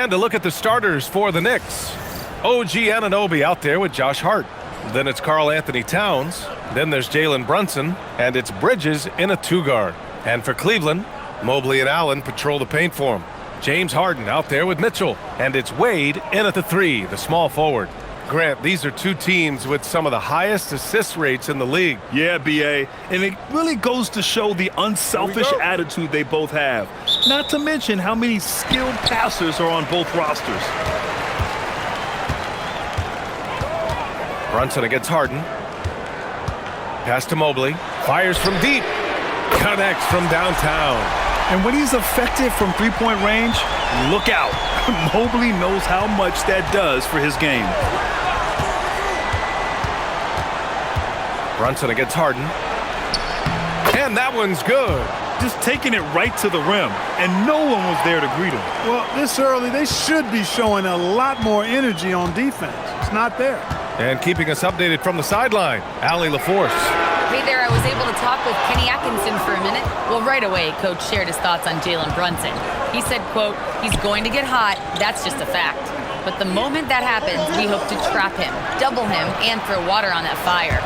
Time to look at the starters for the Knicks. OG Anunoby out there with Josh Hart. Then it's Karl Anthony Towns. Then there's Jalen Brunson. And it's Bridges in a two-guard. And for Cleveland, Mobley and Allen patrol the paint for him. James Harden out there with Mitchell. And it's Wade in at the three, the small forward. Grant, these are two teams with some of the highest assist rates in the league. Yeah, B.A., and it really goes to show the unselfish attitude they both have. Not to mention how many skilled passers are on both rosters. Brunson against Harden. Pass to Mobley. Fires from deep. Connects from downtown. And when he's effective from three-point range, look out. Mobley knows how much that does for his game. Brunson against Harden. And that one's good. Just taking it right to the rim, and no one was there to greet him. Well, this early, they should be showing a lot more energy on defense. It's not there. And keeping us updated from the sideline, Allie LaForce. Hey there, I was able to talk with Kenny Atkinson for a minute. Well, right away, Coach shared his thoughts on Jalen Brunson. He said, quote, he's going to get hot, that's just a fact. But the moment that happens, we hope to trap him, double him, and throw water on that fire.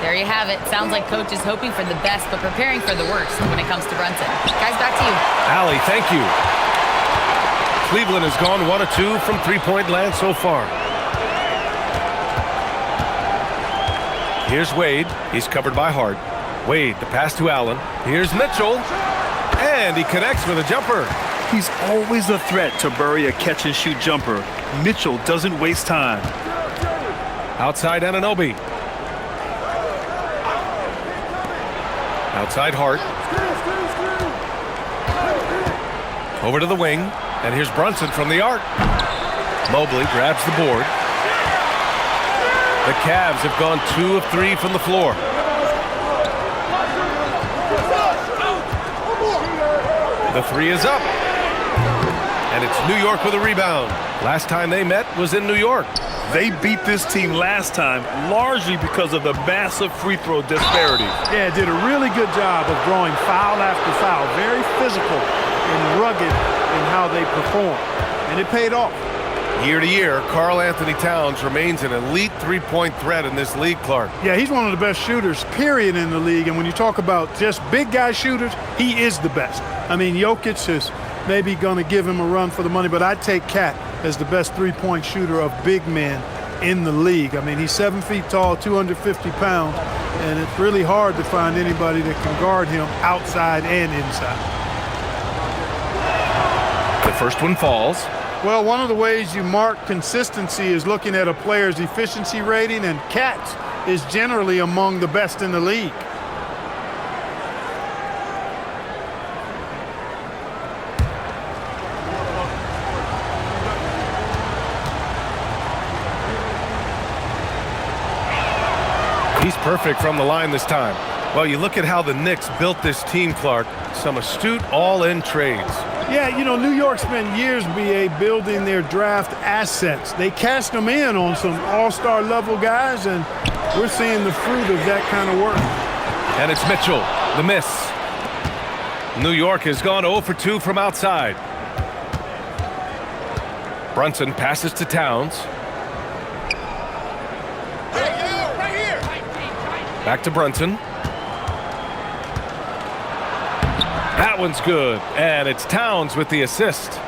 There you have it. Sounds like Coach is hoping for the best, but preparing for the worst when it comes to Brunson. Guys, back to you. Allie, thank you. Cleveland has gone 1 of 2 from three-point land so far. Here's Wade. He's covered by Hart. Wade, the pass to Allen. Here's Mitchell. And he connects with a jumper. He's always a threat to bury a catch-and-shoot jumper. Mitchell doesn't waste time. Outside Anunoby. Outside Hart. Over to the wing. And here's Brunson from the arc. Mobley grabs the board. The Cavs have gone 2 of 3 from the floor. The three is up. And it's New York with a rebound. Last time they met was in New York. They beat this team last time largely because of the massive free throw disparity. Yeah, did a really good job of drawing foul after foul. Very physical and rugged in how they perform. And it paid off. Year to year, Karl Anthony Towns remains an elite three-point threat in this league, Clark. Yeah, he's one of the best shooters, period, in the league. And when you talk about just big guy shooters, he is the best. I mean, Jokic is maybe going to give him a run for the money, but I'd take Cat as the best three-point shooter of big men in the league. I mean, he's 7 feet tall, 250 pounds, and it's really hard to find anybody that can guard him outside and inside. The first one falls. Well, one of the ways you mark consistency is looking at a player's efficiency rating, and Cat's is generally among the best in the league. He's perfect from the line this time. Well, you look at how the Knicks built this team, Clark. Some astute all-in trades. Yeah, you know, New York spent years, B.A., building their draft assets. They cast them in on some all-star level guys, and we're seeing the fruit of that kind of work. And it's Mitchell, the miss. New York has gone 0 for 2 from outside. Brunson passes to Towns. Back to Brunson. That one's good, and it's Towns with the assist.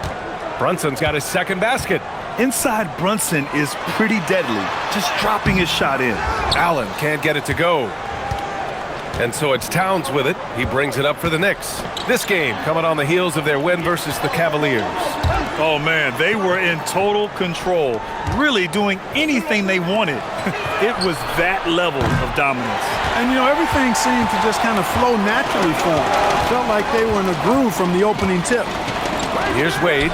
Brunson's got his second basket. Inside Brunson is pretty deadly, just dropping his shot in. Allen can't get it to go. And so it's Towns with it. He brings it up for the Knicks. This game coming on the heels of their win versus the Cavaliers. Oh, man, they were in total control, really doing anything they wanted. It was that level of dominance. And, you know, everything seemed to just kind of flow naturally for them. Felt like they were in a groove from the opening tip. Here's Wade.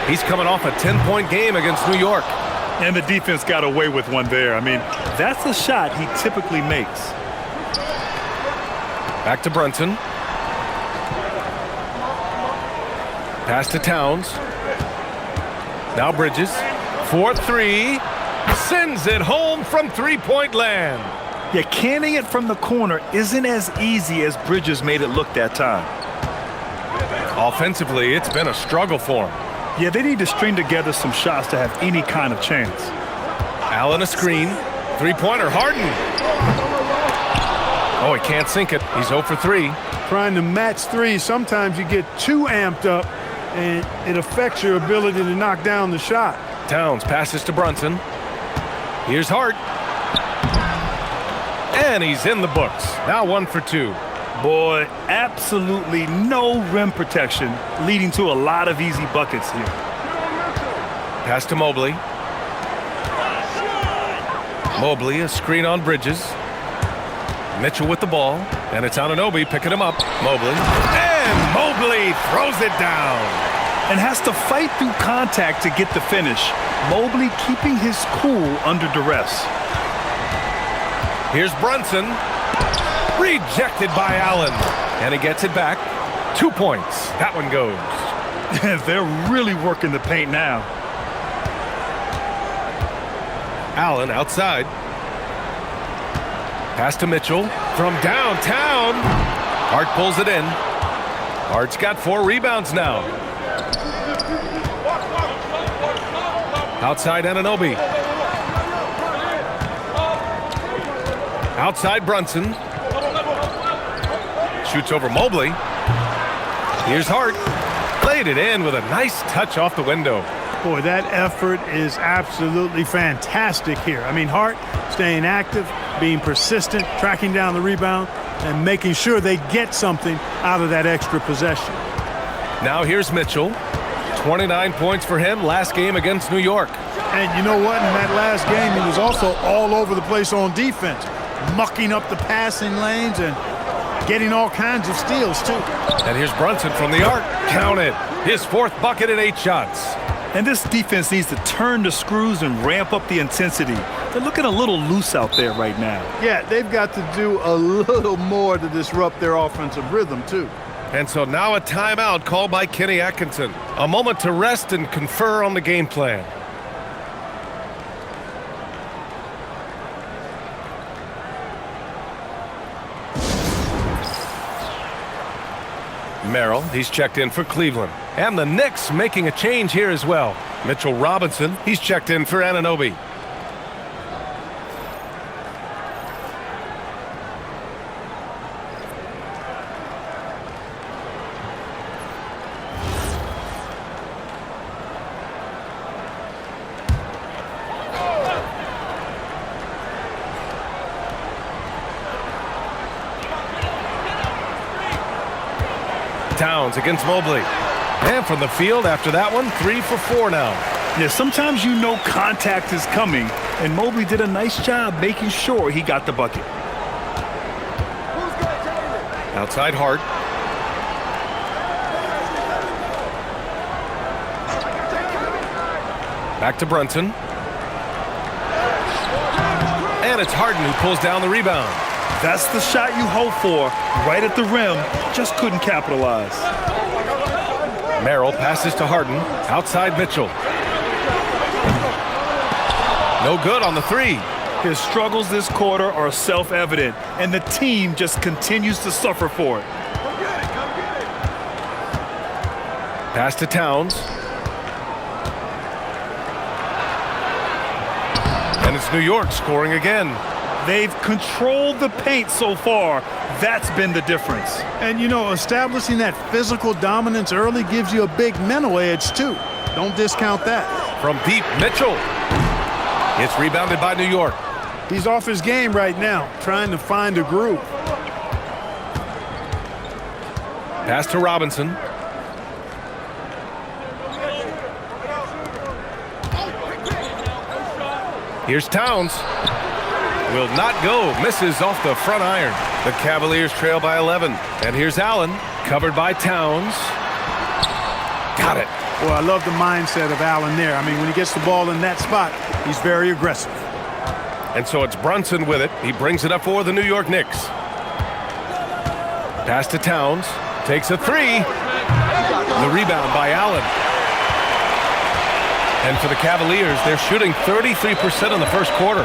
He's coming off a 10-point game against New York. And the defense got away with one there. I mean, that's a shot he typically makes. Back to Brunson. Pass to Towns. Now Bridges. 4-3. Sends it home from three-point land. Yeah, canning it from the corner isn't as easy as Bridges made it look that time. Offensively, it's been a struggle for him. Yeah, they need to string together some shots to have any kind of chance. Allen a screen. Three-pointer, Harden. Oh, he can't sink it. He's 0 for 3. Trying to match three, sometimes you get too amped up, and it affects your ability to knock down the shot. Towns passes to Brunson. Here's Hart. And he's in the books. Now 1 for 2. Boy, absolutely no rim protection, leading to a lot of easy buckets here. Pass to Mobley. Mobley, a screen on Bridges. Mitchell with the ball, and it's Anunoby picking him up. Mobley. And Mobley throws it down. And has to fight through contact to get the finish. Mobley keeping his cool under duress. Here's Brunson. Rejected by Allen. And he gets it back. 2 points. That one goes. They're really working the paint now. Allen outside. Pass to Mitchell from downtown. Hart pulls it in. Hart's got 4 rebounds now. Outside Anunoby. Outside Brunson. Shoots over Mobley. Here's Hart. Laid it in with a nice touch off the window. Boy, that effort is absolutely fantastic here. I mean, Hart staying active, being persistent, tracking down the rebound, and making sure they get something out of that extra possession. Now here's Mitchell. 29 points for him last game against New York. And you know what? In that last game, he was also all over the place on defense, mucking up the passing lanes and getting all kinds of steals, too. And here's Brunson from the arc. Count it. His 4th bucket in 8 shots. And this defense needs to turn the screws and ramp up the intensity. They're looking a little loose out there right now. Yeah, they've got to do a little more to disrupt their offensive rhythm, too. And so now a timeout called by Kenny Atkinson. A moment to rest and confer on the game plan. Merrill, he's checked in for Cleveland. And the Knicks making a change here as well. Mitchell Robinson, he's checked in for Anunoby. Towns against Mobley. And from the field after that one, 3 for 4 now. Yeah, sometimes you know contact is coming, and Mobley did a nice job making sure he got the bucket. Outside Hart. Back to Brunson. And it's Harden who pulls down the rebound. That's the shot you hope for, right at the rim. Just couldn't capitalize. Merrill passes to Harden. Outside Mitchell. No good on the 3. His struggles this quarter are self-evident, and the team just continues to suffer for it. Pass to Towns. And it's New York scoring again. They've controlled the paint so far. That's been the difference. And, you know, establishing that physical dominance early gives you a big mental edge, too. Don't discount that. From deep, Mitchell. It's rebounded by New York. He's off his game right now, trying to find a groove. Pass to Robinson. Here's Towns. Will not go. Misses off the front iron. The Cavaliers trail by 11. And here's Allen. Covered by Towns. Got it. Well, I love the mindset of Allen there. I mean, when he gets the ball in that spot, he's very aggressive. And so it's Brunson with it. He brings it up for the New York Knicks. Pass to Towns. Takes a 3. The rebound by Allen. And for the Cavaliers, they're shooting 33% in the first quarter.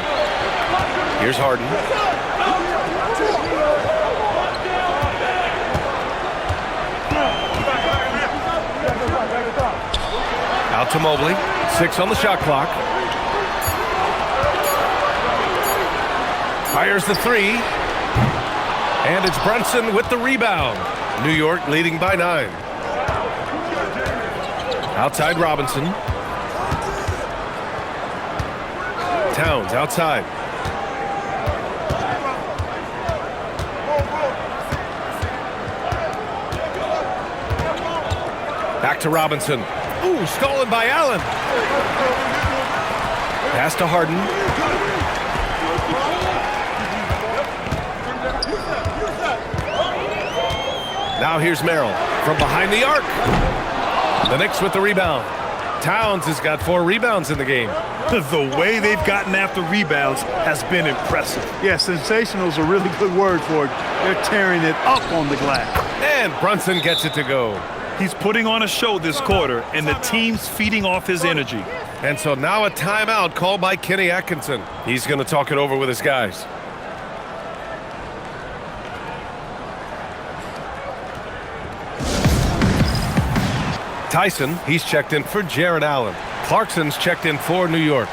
Here's Harden. Out to Mobley. 6 on the shot clock. Fires the 3. And it's Brunson with the rebound. New York leading by 9. Outside Robinson. Towns outside. Back to Robinson. Ooh, stolen by Allen. Pass to Harden. Now here's Merrill from behind the arc. The Knicks with the rebound. Towns has got 4 rebounds in the game. The way they've gotten after rebounds has been impressive. Yeah, sensational is a really good word for it. They're tearing it up on the glass. And Brunson gets it to go. He's putting on a show this quarter, and the team's feeding off his energy. And so now a timeout called by Kenny Atkinson. He's going to talk it over with his guys. Tyson, he's checked in for Jared Allen. Clarkson's checked in for New York.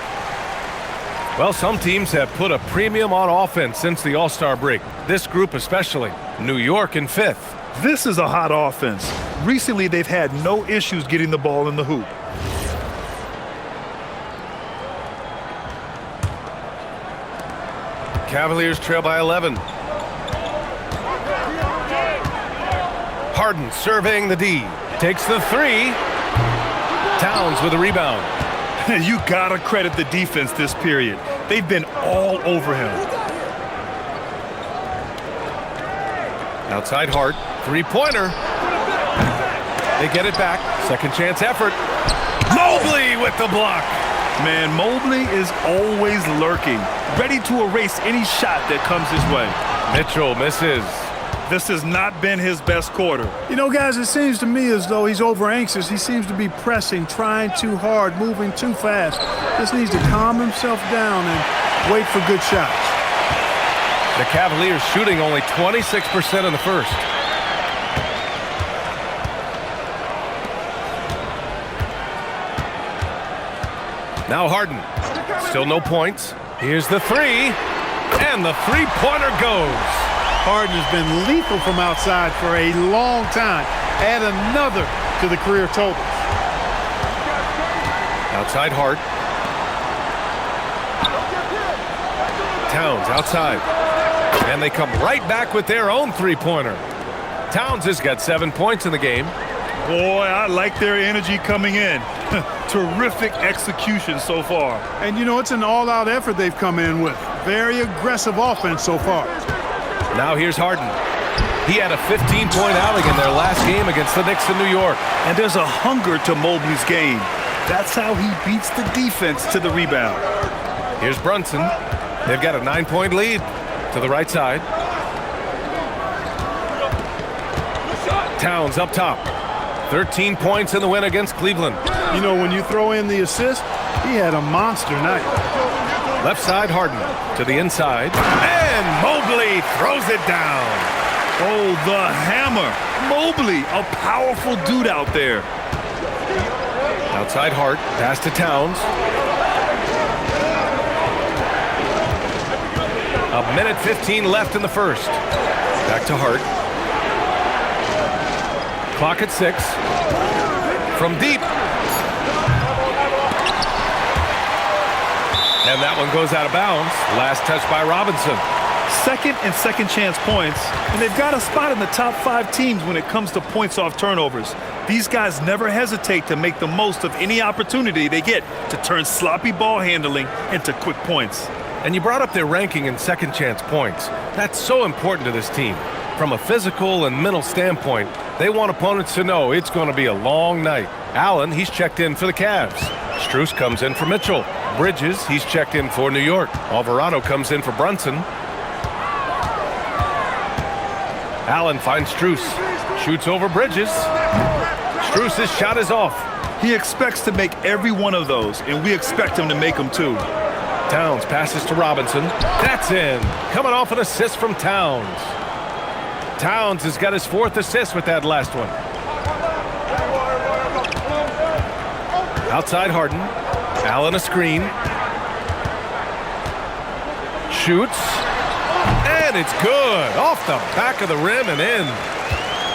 Well, some teams have put a premium on offense since the All-Star break. This group especially. New York in 5th. This is a hot offense. Recently, they've had no issues getting the ball in the hoop. Cavaliers trail by 11. Harden surveying the D. Takes the 3. Towns with a rebound. You gotta credit the defense this period. They've been all over him. Outside Hart. 3-pointer. They get it back. Second chance effort. Mobley with the block. Man, Mobley is always lurking, ready to erase any shot that comes his way. Mitchell misses. This has not been his best quarter. You know, guys, it seems to me as though he's over anxious. He seems to be pressing, trying too hard, moving too fast. Just needs to calm himself down and wait for good shots. The Cavaliers shooting only 26% in the first. Now Harden. Still no points. Here's the 3. And the 3-pointer goes. Harden has been lethal from outside for a long time. Add another to the career totals. Outside Hart. Towns outside. And they come right back with their own 3-pointer. Towns has got 7 points in the game. Boy, I like their energy coming in. Terrific execution so far. And, you know, it's an all-out effort they've come in with. Very aggressive offense so far. Now here's Harden. He had a 15-point outing in their last game against the Knicks in New York. And there's a hunger to Mobley's game. That's how he beats the defense to the rebound. Here's Brunson. They've got a 9-point lead to the right side. Towns up top. 13 points in the win against Cleveland. You know, when you throw in the assist, he had a monster night. Left side, Harden to the inside. And Mobley throws it down. Oh, the hammer. Mobley, a powerful dude out there. Outside Hart, pass to Towns. A minute 15 left in the first. Back to Hart. Clock at 6. From deep. And that one goes out of bounds. Last touch by Robinson. Second and second chance points, and they've got a spot in the top 5 teams when it comes to points off turnovers. These guys never hesitate to make the most of any opportunity they get to turn sloppy ball handling into quick points. And you brought up their ranking in second chance points. That's so important to this team. From a physical and mental standpoint, they want opponents to know it's going to be a long night. Allen, he's checked in for the Cavs. Strus comes in for Mitchell. Bridges, he's checked in for New York. Alvarado comes in for Brunson. Allen finds Strus. Shoots over Bridges. Strus' shot is off. He expects to make every one of those, and we expect him to make them too. Towns passes to Robinson. That's in. Coming off an assist from Towns. Towns has got his 4th assist with that last one. Outside Harden. Allen a screen. Shoots. And it's good. Off the back of the rim and in.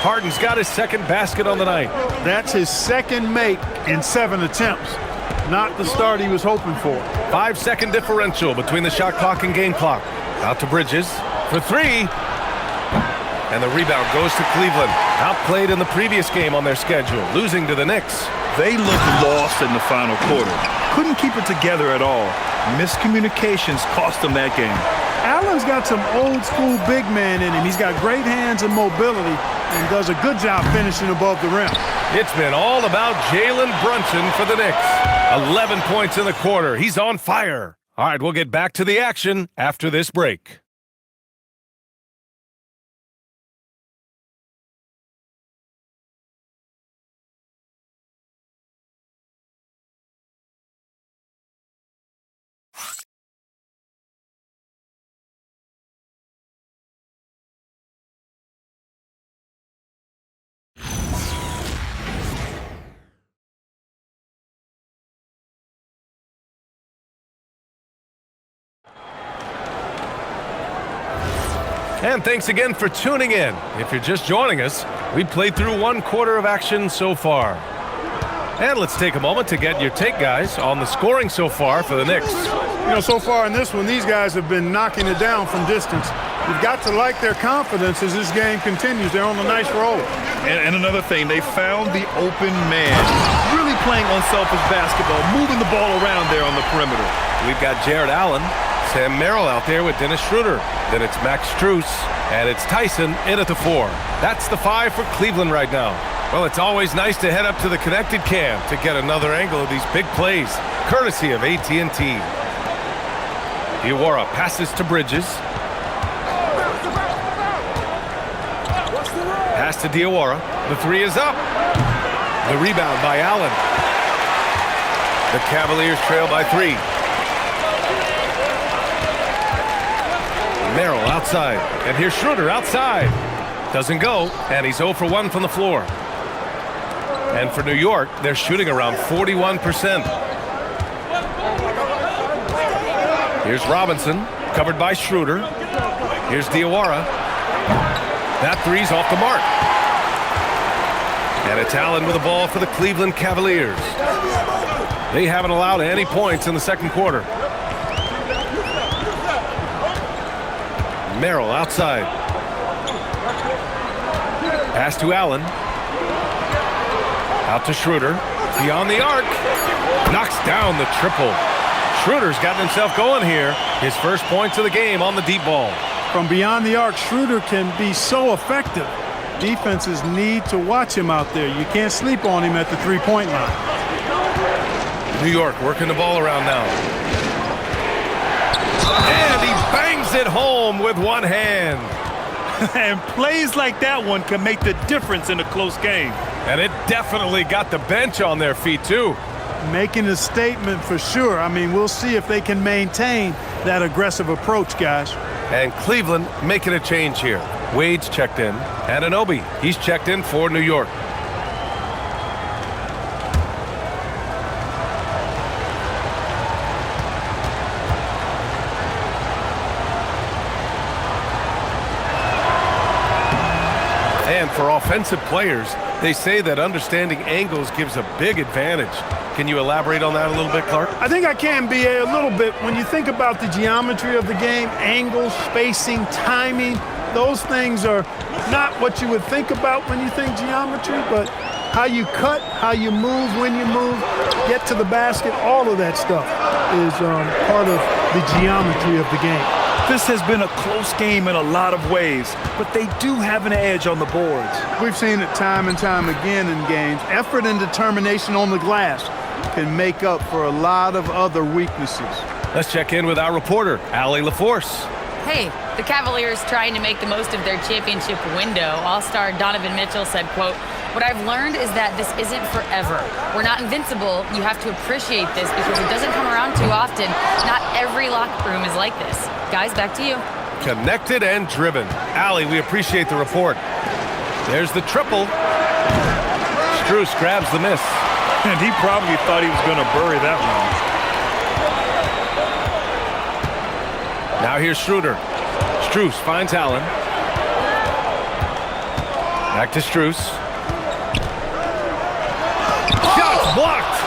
Harden's got his second basket on the night. That's his second make in 7 attempts. Not the start he was hoping for. 5-second differential between the shot clock and game clock. Out to Bridges for three. And the rebound goes to Cleveland. Outplayed in the previous game on their schedule, losing to the Knicks. They looked lost in the final quarter. Couldn't keep it together at all. Miscommunications cost them that game. Allen's got some old school big man in him. He's got great hands and mobility and does a good job finishing above the rim. It's been all about Jalen Brunson for the Knicks. 11 points in the quarter. He's on fire. All right, we'll get back to the action after this break. And thanks again for tuning in. If you're just joining us, we played through 1 quarter of action so far. And let's take a moment to get your take, guys, on the scoring so far for the Knicks. You know, so far in this one, these guys have been knocking it down from distance. You've got to like their confidence as this game continues. They're on a nice roll. And another thing, they found the open man. Really playing unselfish basketball, moving the ball around there on the perimeter. We've got Jared Allen, Sam Merrill out there with Dennis Schroeder. Then it's Max Strus, and it's Tyson in at the 4. That's the 5 for Cleveland right now. Well, it's always nice to head up to the connected cam to get another angle of these big plays, courtesy of AT&T. Diawara passes to Bridges. Pass to Diawara. The 3 is up. The rebound by Allen. The Cavaliers trail by 3. Merrill outside, and here's Schroeder outside. Doesn't go, and he's 0 for 1 from the floor. And for New York, they're shooting around 41%. Here's Robinson, covered by Schroeder. Here's Diawara. That 3's off the mark. And it's Allen with the ball for the Cleveland Cavaliers. They haven't allowed any points in the second quarter. Merrill outside. Pass to Allen. Out to Schroeder. Beyond the arc. Knocks down the triple. Schroeder's gotten himself going here. His first points of the game on the deep ball. From beyond the arc, Schroeder can be so effective. Defenses need to watch him out there. You can't sleep on him at the three-point line. New York working the ball around now. And he bangs it home with one hand. And plays like that one can make the difference in a close game. And it definitely got the bench on their feet, too. Making a statement for sure. I mean, we'll see if they can maintain that aggressive approach, guys. And Cleveland making a change here. Wade's checked in. Anunoby, he's checked in for New York. And for offensive players, they say that understanding angles gives a big advantage. Can you elaborate on that a little bit, Clark? I think I can, B.A., a little bit. When you think about the geometry of the game, angles, spacing, timing, those things are not what you would think about when you think geometry, but how you cut, how you move, when you move, get to the basket, all of that stuff is part of the geometry of the game. This has been a close game in a lot of ways, but they do have an edge on the boards. We've seen it time and time again in games. Effort and determination on the glass can make up for a lot of other weaknesses. Let's check in with our reporter, Allie LaForce. Hey, the Cavaliers trying to make the most of their championship window. All-star Donovan Mitchell said, quote, "What I've learned is that this isn't forever. We're not invincible. You have to appreciate this because it doesn't come around too often. Not every locker room is like this." Guys, back to you. Connected and driven. Allie, we appreciate the report. There's the triple. Strus grabs the miss. And he probably thought he was going to bury that one. Now here's Schroeder. Strus finds Allen. Back to Strus. Shots blocked.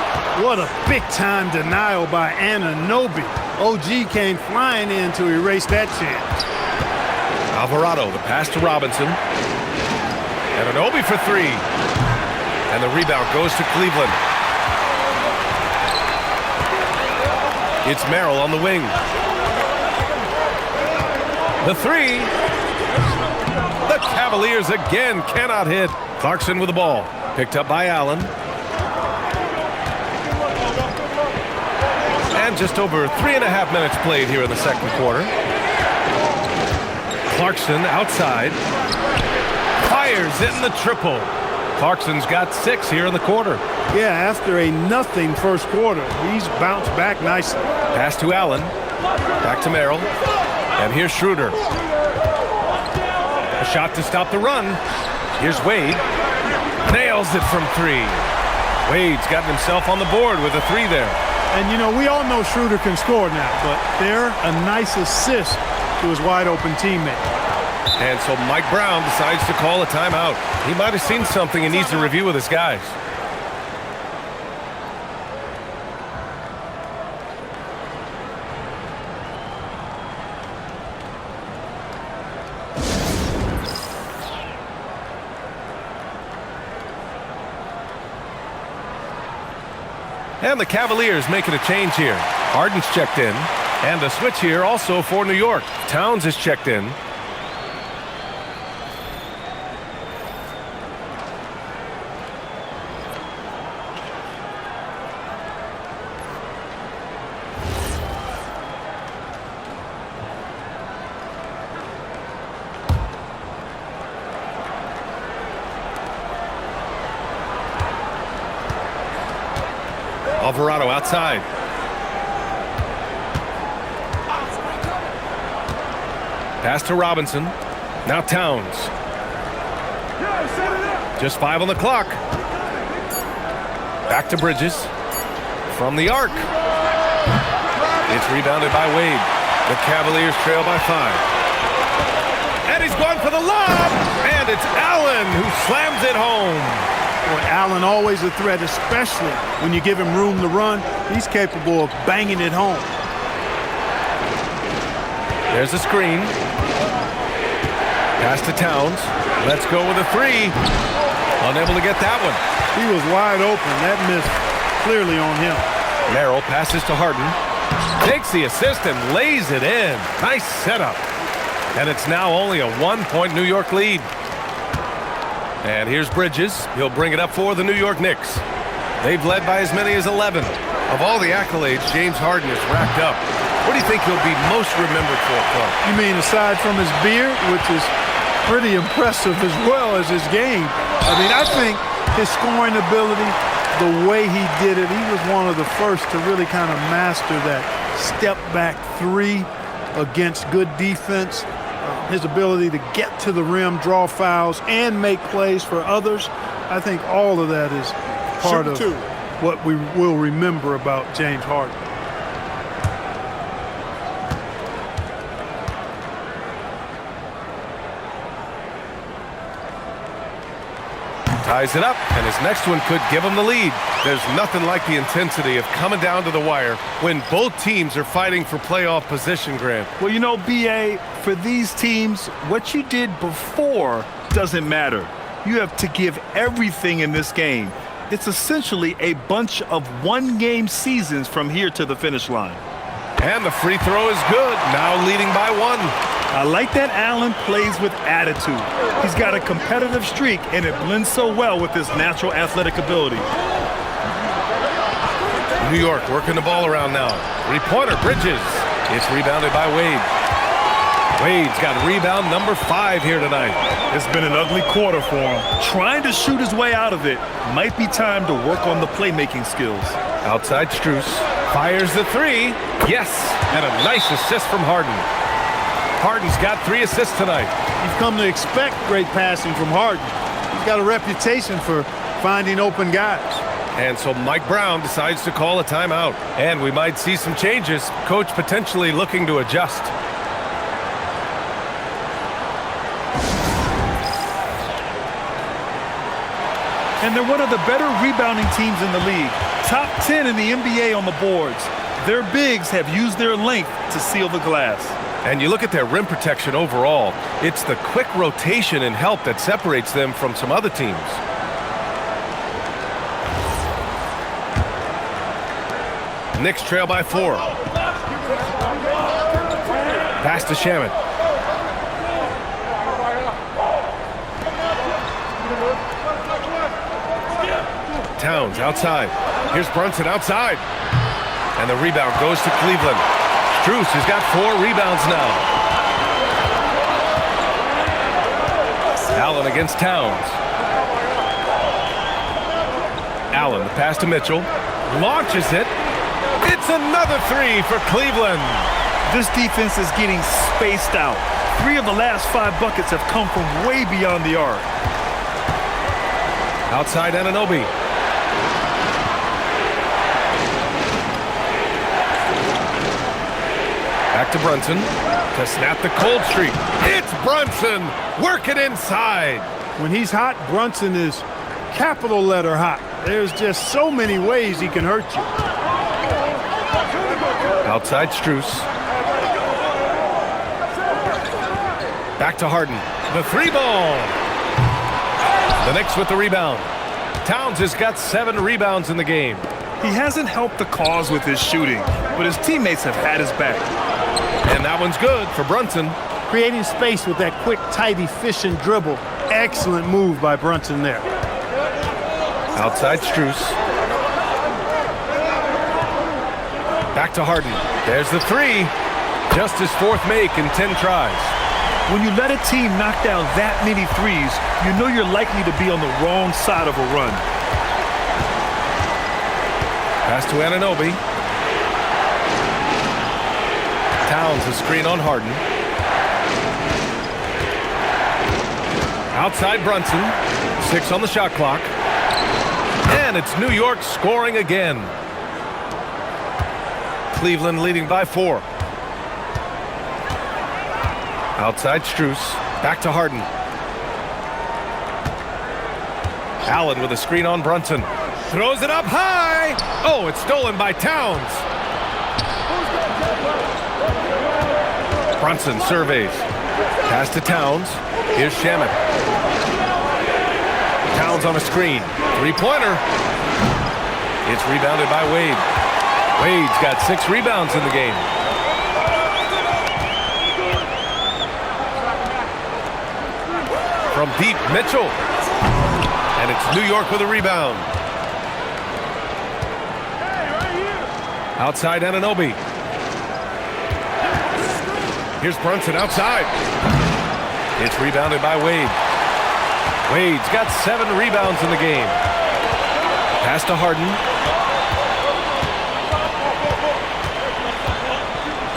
What a big-time denial by Anunoby. OG came flying in to erase that chance. Alvarado, the pass to Robinson. Anunoby for three. And the rebound goes to Cleveland. It's Merrill on the wing. The three. The Cavaliers again cannot hit. Clarkson with the ball. Picked up by Allen. And just over 3.5 minutes played here in the second quarter. Clarkson outside. Fires in the triple. Clarkson's got 6 here in the quarter. Yeah, after a nothing first quarter, he's bounced back nicely. Pass to Allen. Back to Merrill. And here's Schroeder. A shot to stop the run. Here's Wade. Nails it from 3. Wade's got himself on the board with a 3 there. And, you know, we all know Schroeder can score now, but they're a nice assist to his wide-open teammate. And so Mike Brown decides to call a timeout. He might have seen something and needs to review with his guys. And the Cavaliers making a change here. Harden's checked in. And a switch here also for New York. Towns is checked in. Alvarado outside. Pass to Robinson. Now Towns. Just 5 on the clock. Back to Bridges. From the arc. It's rebounded by Wade. The Cavaliers trail by 5. And he's going for the lob. And it's Allen who slams it home. Boy, Allen always a threat, especially when you give him room to run. He's capable of banging it home. There's a screen. Pass to Towns. Let's go with a 3. Unable to get that one. He was wide open. That missed clearly on him. Merrill passes to Harden. Takes the assist and lays it in. Nice setup. And it's now only a 1-point New York lead. And here's Bridges. He'll bring it up for the New York Knicks. They've led by as many as 11. Of all the accolades James Harden has racked up, what do you think he'll be most remembered for, Clark? You mean aside from his beard, which is pretty impressive as well as his game? I mean, I think his scoring ability, the way he did it, he was one of the first to really kind of master that step-back 3 against good defense. His ability to get to the rim, draw fouls, and make plays for others. I think all of that is part of what we will remember about James Harden. Ties it up, and his next one could give him the lead. There's nothing like the intensity of coming down to the wire when both teams are fighting for playoff position, Grant. Well, you know, B.A., for these teams, what you did before doesn't matter. You have to give everything in this game. It's essentially a bunch of one-game seasons from here to the finish line. And the free throw is good, now leading by 1. I like that Allen plays with attitude. He's got a competitive streak, and it blends so well with his natural athletic ability. New York working the ball around now. Three-pointer, Bridges. It's rebounded by Wade. Wade's got rebound number 5 here tonight. It's been an ugly quarter for him. Trying to shoot his way out of it. Might be time to work on the playmaking skills. Outside Strus. Fires the 3. Yes, and a nice assist from Harden. Harden's got 3 assists tonight. You've come to expect great passing from Harden. He's got a reputation for finding open guys. And so Mike Brown decides to call a timeout. And we might see some changes. Coach potentially looking to adjust. And they're one of the better rebounding teams in the league. Top 10 in the NBA on the boards. Their bigs have used their length to seal the glass. And you look at their rim protection overall, it's the quick rotation and help that separates them from some other teams. Knicks trail by 4. Pass to Shaman. Towns outside. Here's Brunson outside. And the rebound goes to Cleveland. Strus has got 4 rebounds now. Allen against Towns. Allen, the pass to Mitchell. Launches it. It's another 3 for Cleveland. This defense is getting spaced out. 3 of the last 5 buckets have come from way beyond the arc. Outside Anunoby. Back to Brunson to snap the cold streak. It's Brunson working inside. When he's hot, Brunson is capital letter hot. There's just so many ways he can hurt you. Outside Strus. Back to Harden. The 3 ball. The Knicks with the rebound. Towns has got 7 rebounds in the game. He hasn't helped the cause with his shooting, but his teammates have had his back. And that one's good for Brunson. Creating space with that quick, tight, efficient dribble. Excellent move by Brunson there. Outside Strus. Back to Harden. There's the 3. Just his 4th make in 10 tries. When you let a team knock down that many threes, you know you're likely to be on the wrong side of a run. Pass to Anunoby. Towns a screen on Harden. Outside Brunson. 6 on the shot clock. And it's New York scoring again. Cleveland leading by 4. Outside Strus. Back to Harden. Allen with a screen on Brunson. Throws it up high. Oh, it's stolen by Towns. Brunson surveys. Pass to Towns. Here's Shaman. Towns on a screen. 3-pointer. It's rebounded by Wade. Wade's got 6 rebounds in the game. From deep, Mitchell. And it's New York with a rebound. Outside Anunoby. Here's Brunson outside. It's rebounded by Wade. Wade's got 7 rebounds in the game. Pass to Harden.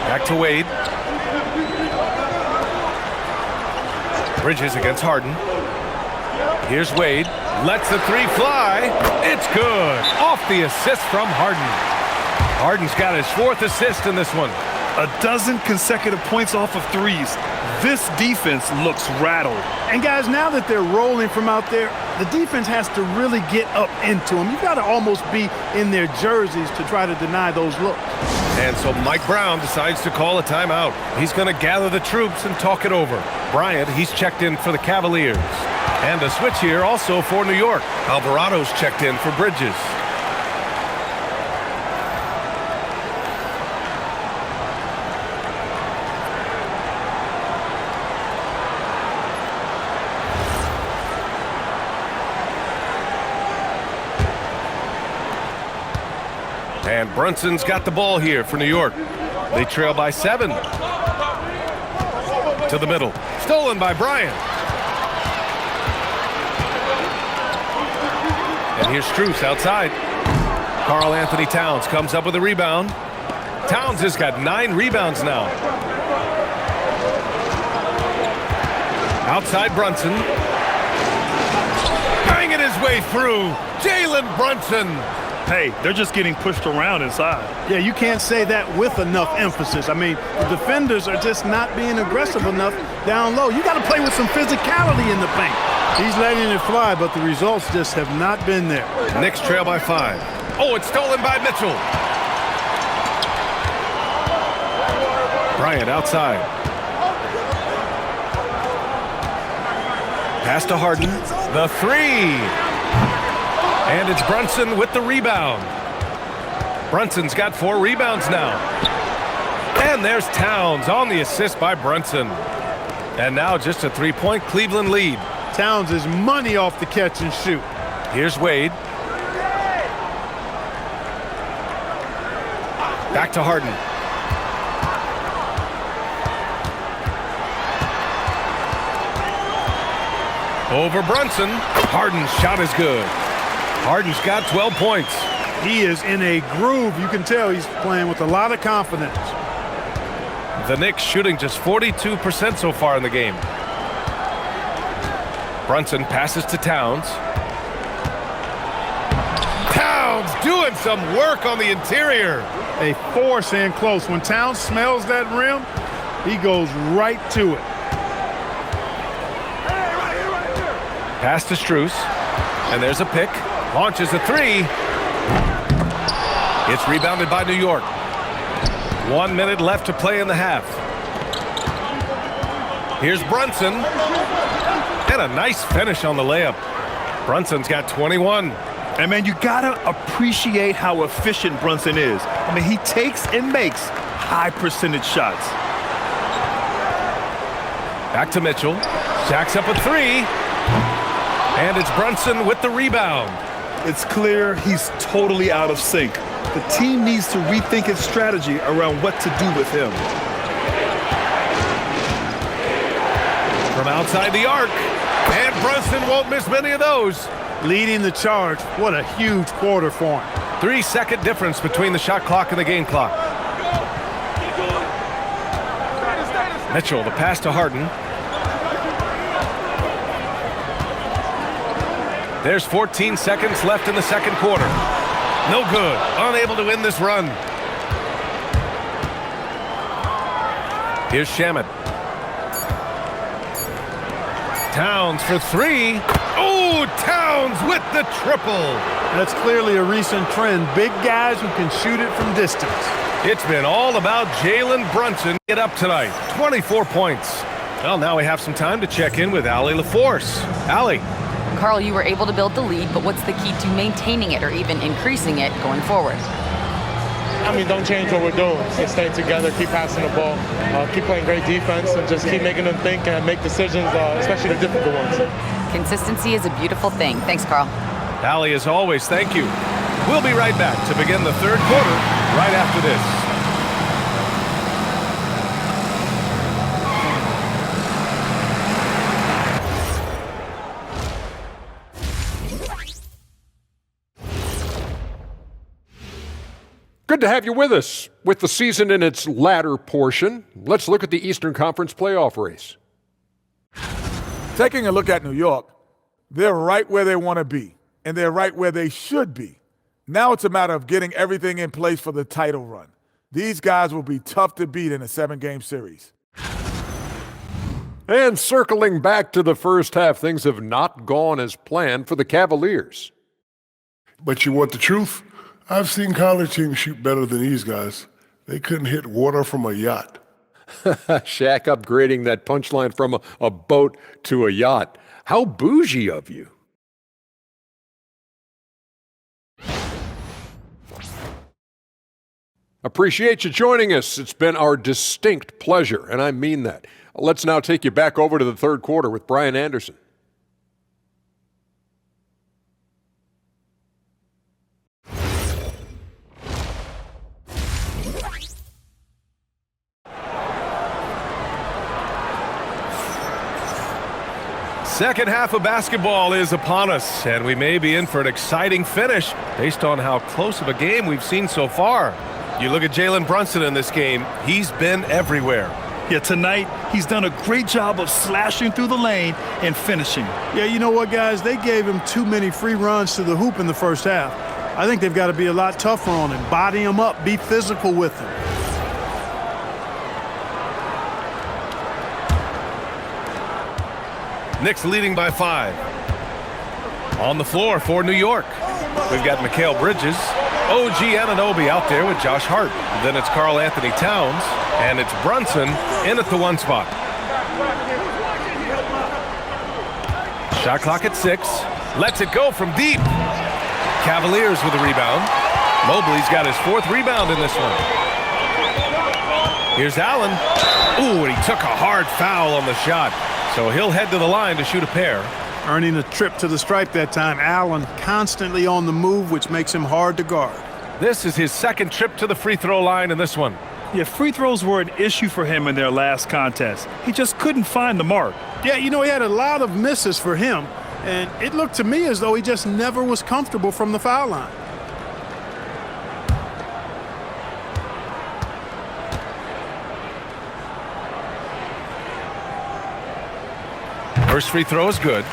Back to Wade. Bridges against Harden. Here's Wade. Lets the 3 fly. It's good. Off the assist from Harden. Harden's got his 4th assist in this one. A dozen consecutive points off of threes. This defense looks rattled. And guys, now that they're rolling from out there, the defense has to really get up into them. You've got to almost be in their jerseys to try to deny those looks. And so Mike Brown decides to call a timeout. He's going to gather the troops and talk it over. Bryant, he's checked in for the Cavaliers. And a switch here also for New York. Alvarado's checked in for Bridges. And Brunson's got the ball here for New York. They trail by 7. To the middle. Stolen by Bryant. And here's Strus outside. Karl Anthony Towns comes up with a rebound. Towns has got 9 rebounds now. Outside Brunson. Bang banging his way through. Jalen Brunson. Hey, they're just getting pushed around inside. Yeah, you can't say that with enough emphasis. I mean, the defenders are just not being aggressive enough down low. You got to play with some physicality in the paint. He's letting it fly, but the results just have not been there. Knicks trail by 5. Oh, it's stolen by Mitchell. Bryant outside. Pass to Harden. The 3. And it's Brunson with the rebound. Brunson's got 4 rebounds now. And there's Towns on the assist by Brunson. And now just a 3-point Cleveland lead. Towns is money off the catch and shoot. Here's Wade. Back to Harden. Over Brunson. Harden's shot is good. Harden's got 12 points. He is in a groove. You can tell he's playing with a lot of confidence. The Knicks shooting just 42% so far in the game. Brunson passes to Towns. Towns doing some work on the interior. A force in close. When Towns smells that rim, he goes right to it. Pass to Strus. And there's a pick. Launches a 3. It's rebounded by New York. 1 minute left to play in the half. Here's Brunson. And a nice finish on the layup. Brunson's got 21. And, man, you got to appreciate how efficient Brunson is. I mean, he takes and makes high-percentage shots. Back to Mitchell. Jacks up a 3. And it's Brunson with the rebound. It's clear he's totally out of sync. The team needs to rethink its strategy around what to do with him. From outside the arc. And Brunson won't miss many of those. Leading the charge. What a huge quarter for him. 3-second difference between the shot clock and the game clock. Mitchell, the pass to Harden. There's 14 seconds left in the second quarter. No good. Unable to win this run. Here's Shamet. Towns for 3. Oh, Towns with the triple. That's clearly a recent trend. Big guys who can shoot it from distance. It's been all about Jalen Brunson. Get up tonight. 24 points. Well, now we have some time to check in with Allie LaForce. Allie. Carl, you were able to build the lead, but what's the key to maintaining it or even increasing it going forward? I mean, don't change what we're doing. Just stay together, keep passing the ball, keep playing great defense, and just keep making them think and make decisions, especially the difficult ones. Consistency is a beautiful thing. Thanks, Carl. Allie, as always, thank you. We'll be right back to begin the third quarter right after this. Good to have you with us. With the season in its latter portion, let's look at the Eastern Conference playoff race. Taking a look at New York, they're right where they want to be, and they're right where they should be. Now it's a matter of getting everything in place for the title run. These guys will be tough to beat in a 7-game series. And circling back to the first half, things have not gone as planned for the Cavaliers. But you want the truth? I've seen college teams shoot better than these guys. They couldn't hit water from a yacht. Shaq upgrading that punchline from a boat to a yacht. How bougie of you. Appreciate you joining us. It's been our distinct pleasure, and I mean that. Let's now take you back over to the third quarter with Brian Anderson. Second half of basketball is upon us, and we may be in for an exciting finish based on how close of a game we've seen so far. You look at Jalen Brunson in this game, he's been everywhere. Yeah, tonight he's done a great job of slashing through the lane and finishing. Yeah, you know what, guys? They gave him too many free runs to the hoop in the first half. I think they've got to be a lot tougher on him, body him up, be physical with him. Knicks leading by 5. On the floor for New York, we've got Mikal Bridges, OG Anunoby out there with Josh Hart. Then it's Karl Anthony Towns, and it's Brunson in at the 1 spot. Shot clock at 6. Lets it go from deep. Cavaliers with a rebound. Mobley's got his 4th rebound in this one. Here's Allen. Ooh, and he took a hard foul on the shot. So he'll head to the line to shoot a pair. Earning a trip to the stripe that time. Allen constantly on the move, which makes him hard to guard. This is his 2nd trip to the free throw line in this one. Yeah, free throws were an issue for him in their last contest. He just couldn't find the mark. Yeah, you know, he had a lot of misses for him, and it looked to me as though he just never was comfortable from the foul line. First free throw is good.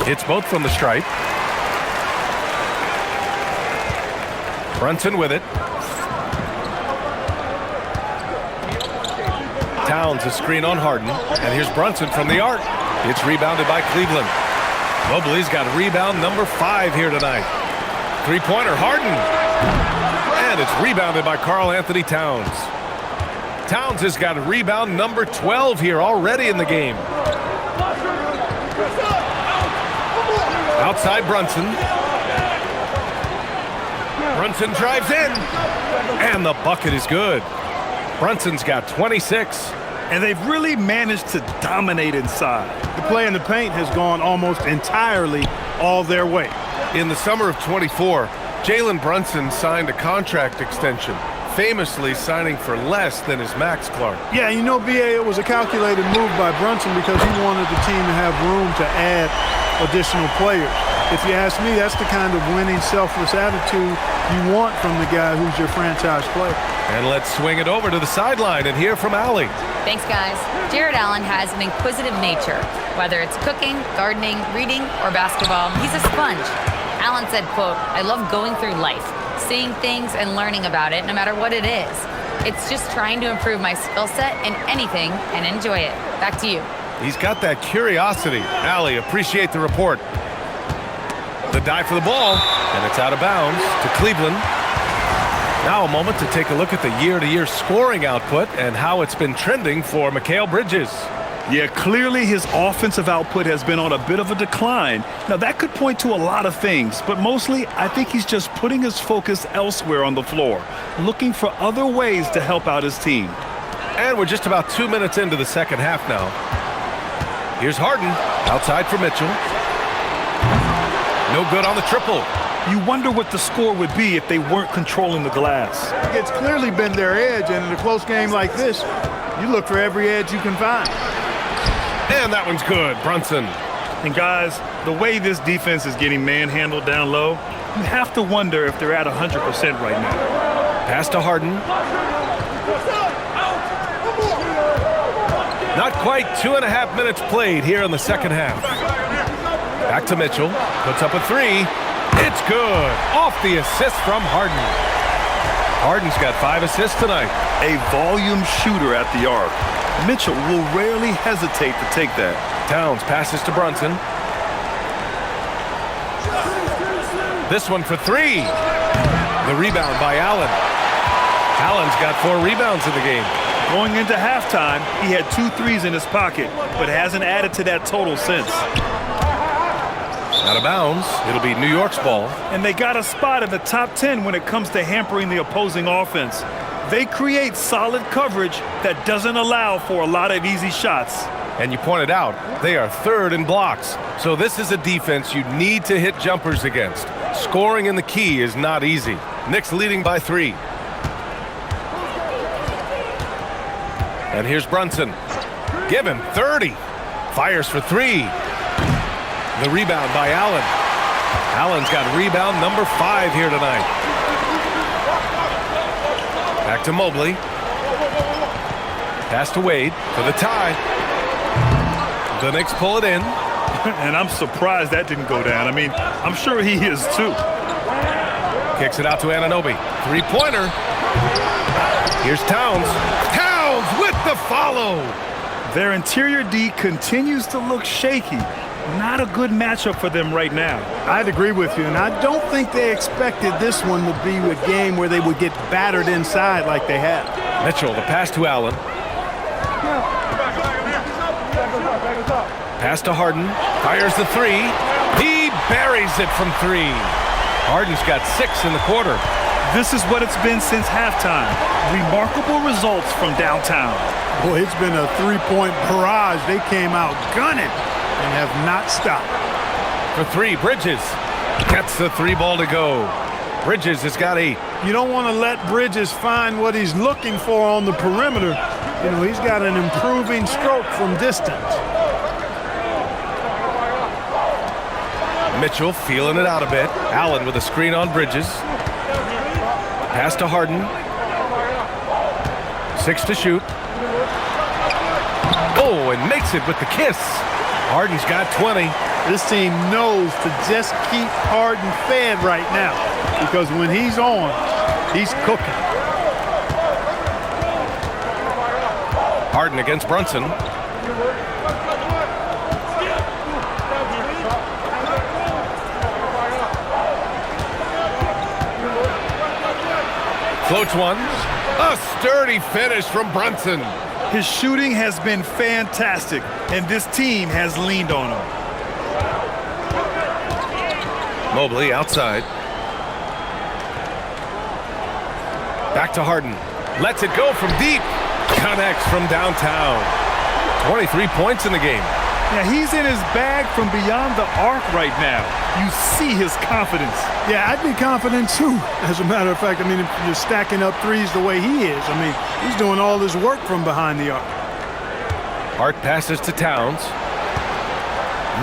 Hits both from the stripe. Brunson with it. Towns a screen on Harden. And here's Brunson from the arc. It's rebounded by Cleveland. Mobley's got rebound number 5 here tonight. Three-pointer, Harden. And it's rebounded by Karl Anthony Towns. Towns has got rebound number 12 here already in the game. Outside Brunson. Brunson drives in. And the bucket is good. Brunson's got 26. And they've really managed to dominate inside. The play in the paint has gone almost entirely all their way. In the summer of 24, Jalen Brunson signed a contract extension, famously signing for less than his max, Clark. Yeah, you know, B.A., it was a calculated move by Brunson because he wanted the team to have room to add additional players. If you ask me, that's the kind of winning, selfless attitude you want from the guy who's your franchise player. And let's swing it over to the sideline and hear from Allie. Thanks, guys. Jared Allen has an inquisitive nature. Whether it's cooking, gardening, reading, or basketball, he's a sponge. Allen said, quote, "I love going through life, seeing things and learning about it no matter what it is. It's just trying to improve my skill set in anything and enjoy it." Back to you. He's got that curiosity. Allie, appreciate the report. The dive for the ball, and it's out of bounds to Cleveland. Now a moment to take a look at the year-to-year scoring output and how it's been trending for Mikal Bridges. Yeah, clearly his offensive output has been on a bit of a decline. Now, that could point to a lot of things, but mostly I think he's just putting his focus elsewhere on the floor, looking for other ways to help out his team. And we're just about 2 minutes into the second half now. Here's Harden, outside for Mitchell. No good on the triple. You wonder what the score would be if they weren't controlling the glass. It's clearly been their edge, and in a close game like this, you look for every edge you can find. And that one's good, Brunson. And guys, the way this defense is getting manhandled down low, you have to wonder if they're at 100% right now. Pass to Harden. Not quite 2.5 minutes played here in the second half. Back to Mitchell. Puts up a 3. It's good. Off the assist from Harden. Harden's got 5 assists tonight. A volume shooter at the arc. Mitchell will rarely hesitate to take that. Towns passes to Brunson. This one for 3. The rebound by Allen. Allen's got 4 rebounds in the game. Going into halftime, he had 2 threes in his pocket, but hasn't added to that total since. Out of bounds. It'll be New York's ball. And they got a spot in the top 10 when it comes to hampering the opposing offense. They create solid coverage that doesn't allow for a lot of easy shots. And you pointed out, they are third in blocks. So this is a defense you need to hit jumpers against. Scoring in the key is not easy. Knicks leading by 3. And here's Brunson. Give him 30. Fires for 3. The rebound by Allen. Allen's got rebound number 5 here tonight. Back to Mobley. Pass to Wade for the tie. The Knicks pull it in. And I'm surprised that didn't go down. I mean, I'm sure he is too. Kicks it out to Anunoby. Three-pointer. Here's Towns. Towns with the follow. Their interior D continues to look shaky. Not a good matchup for them right now. I'd agree with you, and I don't think they expected this one to be a game where they would get battered inside like they have. Mitchell, the pass to Allen. Pass to Harden. Fires the 3. He buries it from 3. Harden's got 6 in the quarter. This is what it's been since halftime. Remarkable results from downtown. Boy, it's been a three-point barrage. They came out gunning and have not stopped. For 3, Bridges gets the 3 ball to go. Bridges has got 8. You don't want to let Bridges find what he's looking for on the perimeter. You know, he's got an improving stroke from distance. Mitchell feeling it out a bit. Allen with a screen on Bridges. Pass to Harden. 6 to shoot. Oh, and makes it with the kiss. Harden's got 20. This team knows to just keep Harden fed right now, because when he's on, he's cooking. Harden against Brunson. Floats one. A sturdy finish from Brunson. His shooting has been fantastic, and this team has leaned on him. Mobley outside. Back to Harden. Lets it go from deep. Connects from downtown. 23 points in the game. Yeah, he's in his bag from beyond the arc right now. You see his confidence. Yeah, I'd be confident too, as a matter of fact. I mean, if you're stacking up threes the way he is, I mean, he's doing all this work from behind the arc. Hart passes to Towns.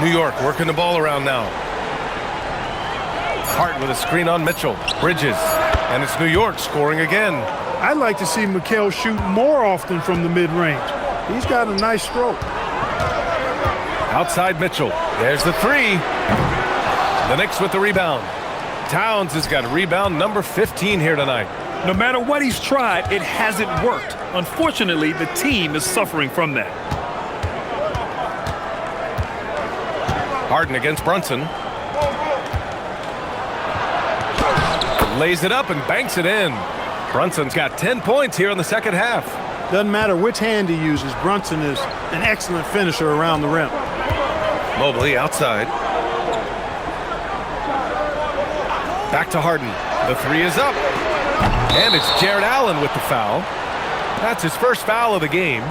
New York working the ball around now. Hart with a screen on Mitchell. Bridges. And it's New York scoring again. I'd like to see Mikal shoot more often from the mid-range. He's got a nice stroke. Outside Mitchell. There's the 3. The Knicks with the rebound. Towns has got rebound number 15 here tonight. No matter what he's tried, it hasn't worked. Unfortunately, the team is suffering from that. Harden against Brunson. Lays it up and banks it in. Brunson's got 10 points here in the second half. Doesn't matter which hand he uses, Brunson is an excellent finisher around the rim. Mobley outside. Back to Harden. The 3 is up. And it's Jared Allen with the foul. That's his first foul of the game.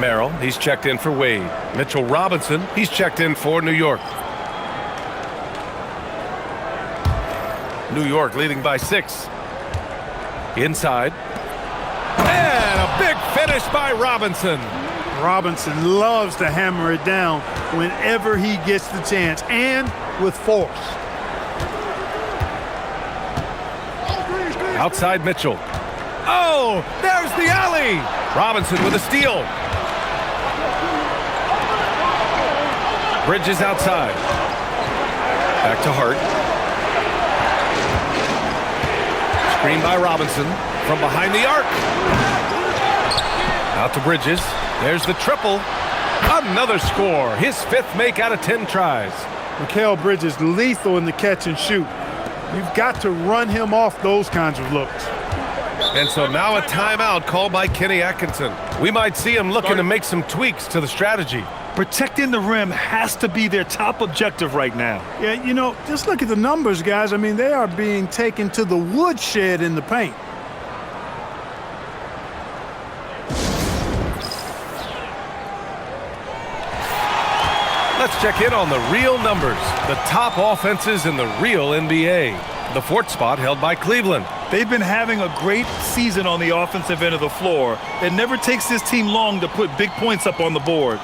Merrill, he's checked in for Wade. Mitchell Robinson, he's checked in for New York. New York leading by 6. Inside. And a big finish by Robinson. Robinson loves to hammer it down whenever he gets the chance, and with force. Outside Mitchell. Oh, there's the alley. Robinson with a steal. Bridges outside. Back to Hart. Screen by Robinson from behind the arc. Out to Bridges. There's the triple. Another score. His 5th make out of 10 tries. Mikal Bridges lethal in the catch and shoot. You've got to run him off those kinds of looks. And so now a timeout called by Kenny Atkinson. We might see him looking to make some tweaks to the strategy. Protecting the rim has to be their top objective right now. Yeah, you know, just look at the numbers, guys. I mean, they are being taken to the woodshed in the paint. Let's check in on the real numbers. The top offenses in the real NBA. The fourth spot held by Cleveland. They've been having a great season on the offensive end of the floor. It never takes this team long to put big points up on the board.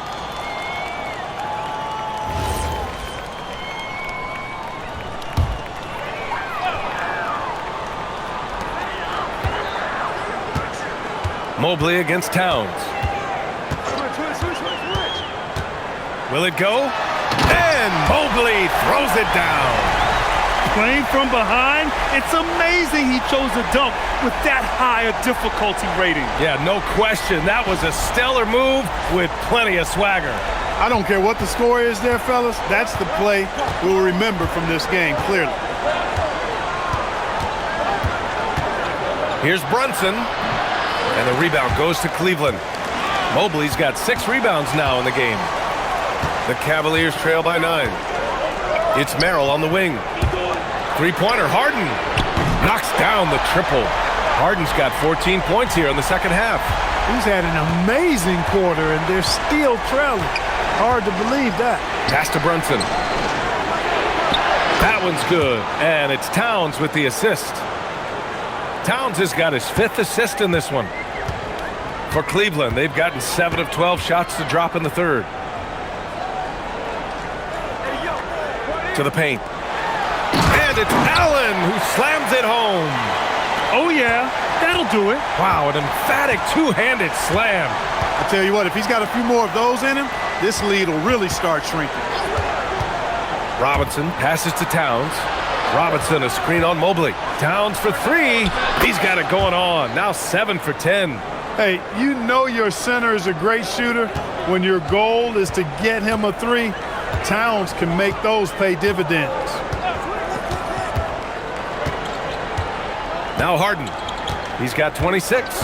Mobley against Towns. Will it go? And Mobley throws it down. Playing from behind, it's amazing he chose a dunk with that high a difficulty rating. Yeah, no question. That was a stellar move with plenty of swagger. I don't care what the score is there, fellas. That's the play we'll remember from this game, clearly. Here's Brunson. And the rebound goes to Cleveland. Mobley's got 6 rebounds now in the game. The Cavaliers trail by 9. It's Merrill on the wing. Three-pointer, Harden knocks down the triple. Harden's got 14 points here in the second half. He's had an amazing quarter, and they're still trailing. Hard to believe that. Pass to Brunson. That one's good, and it's Towns with the assist. Towns has got his 5th assist in this one. For Cleveland, they've gotten 7 of 12 shots to drop in the third. To the paint. And it's Allen who slams it home. Oh, yeah, that'll do it. Wow, an emphatic two-handed slam. I tell you what, if he's got a few more of those in him, this lead will really start shrinking. Robinson passes to Towns. Robinson a screen on Mobley. Towns for 3. He's got it going on. Now 7 for 10. Hey, you know your center is a great shooter when your goal is to get him a 3. Towns can make those pay dividends. Now Harden. He's got 26.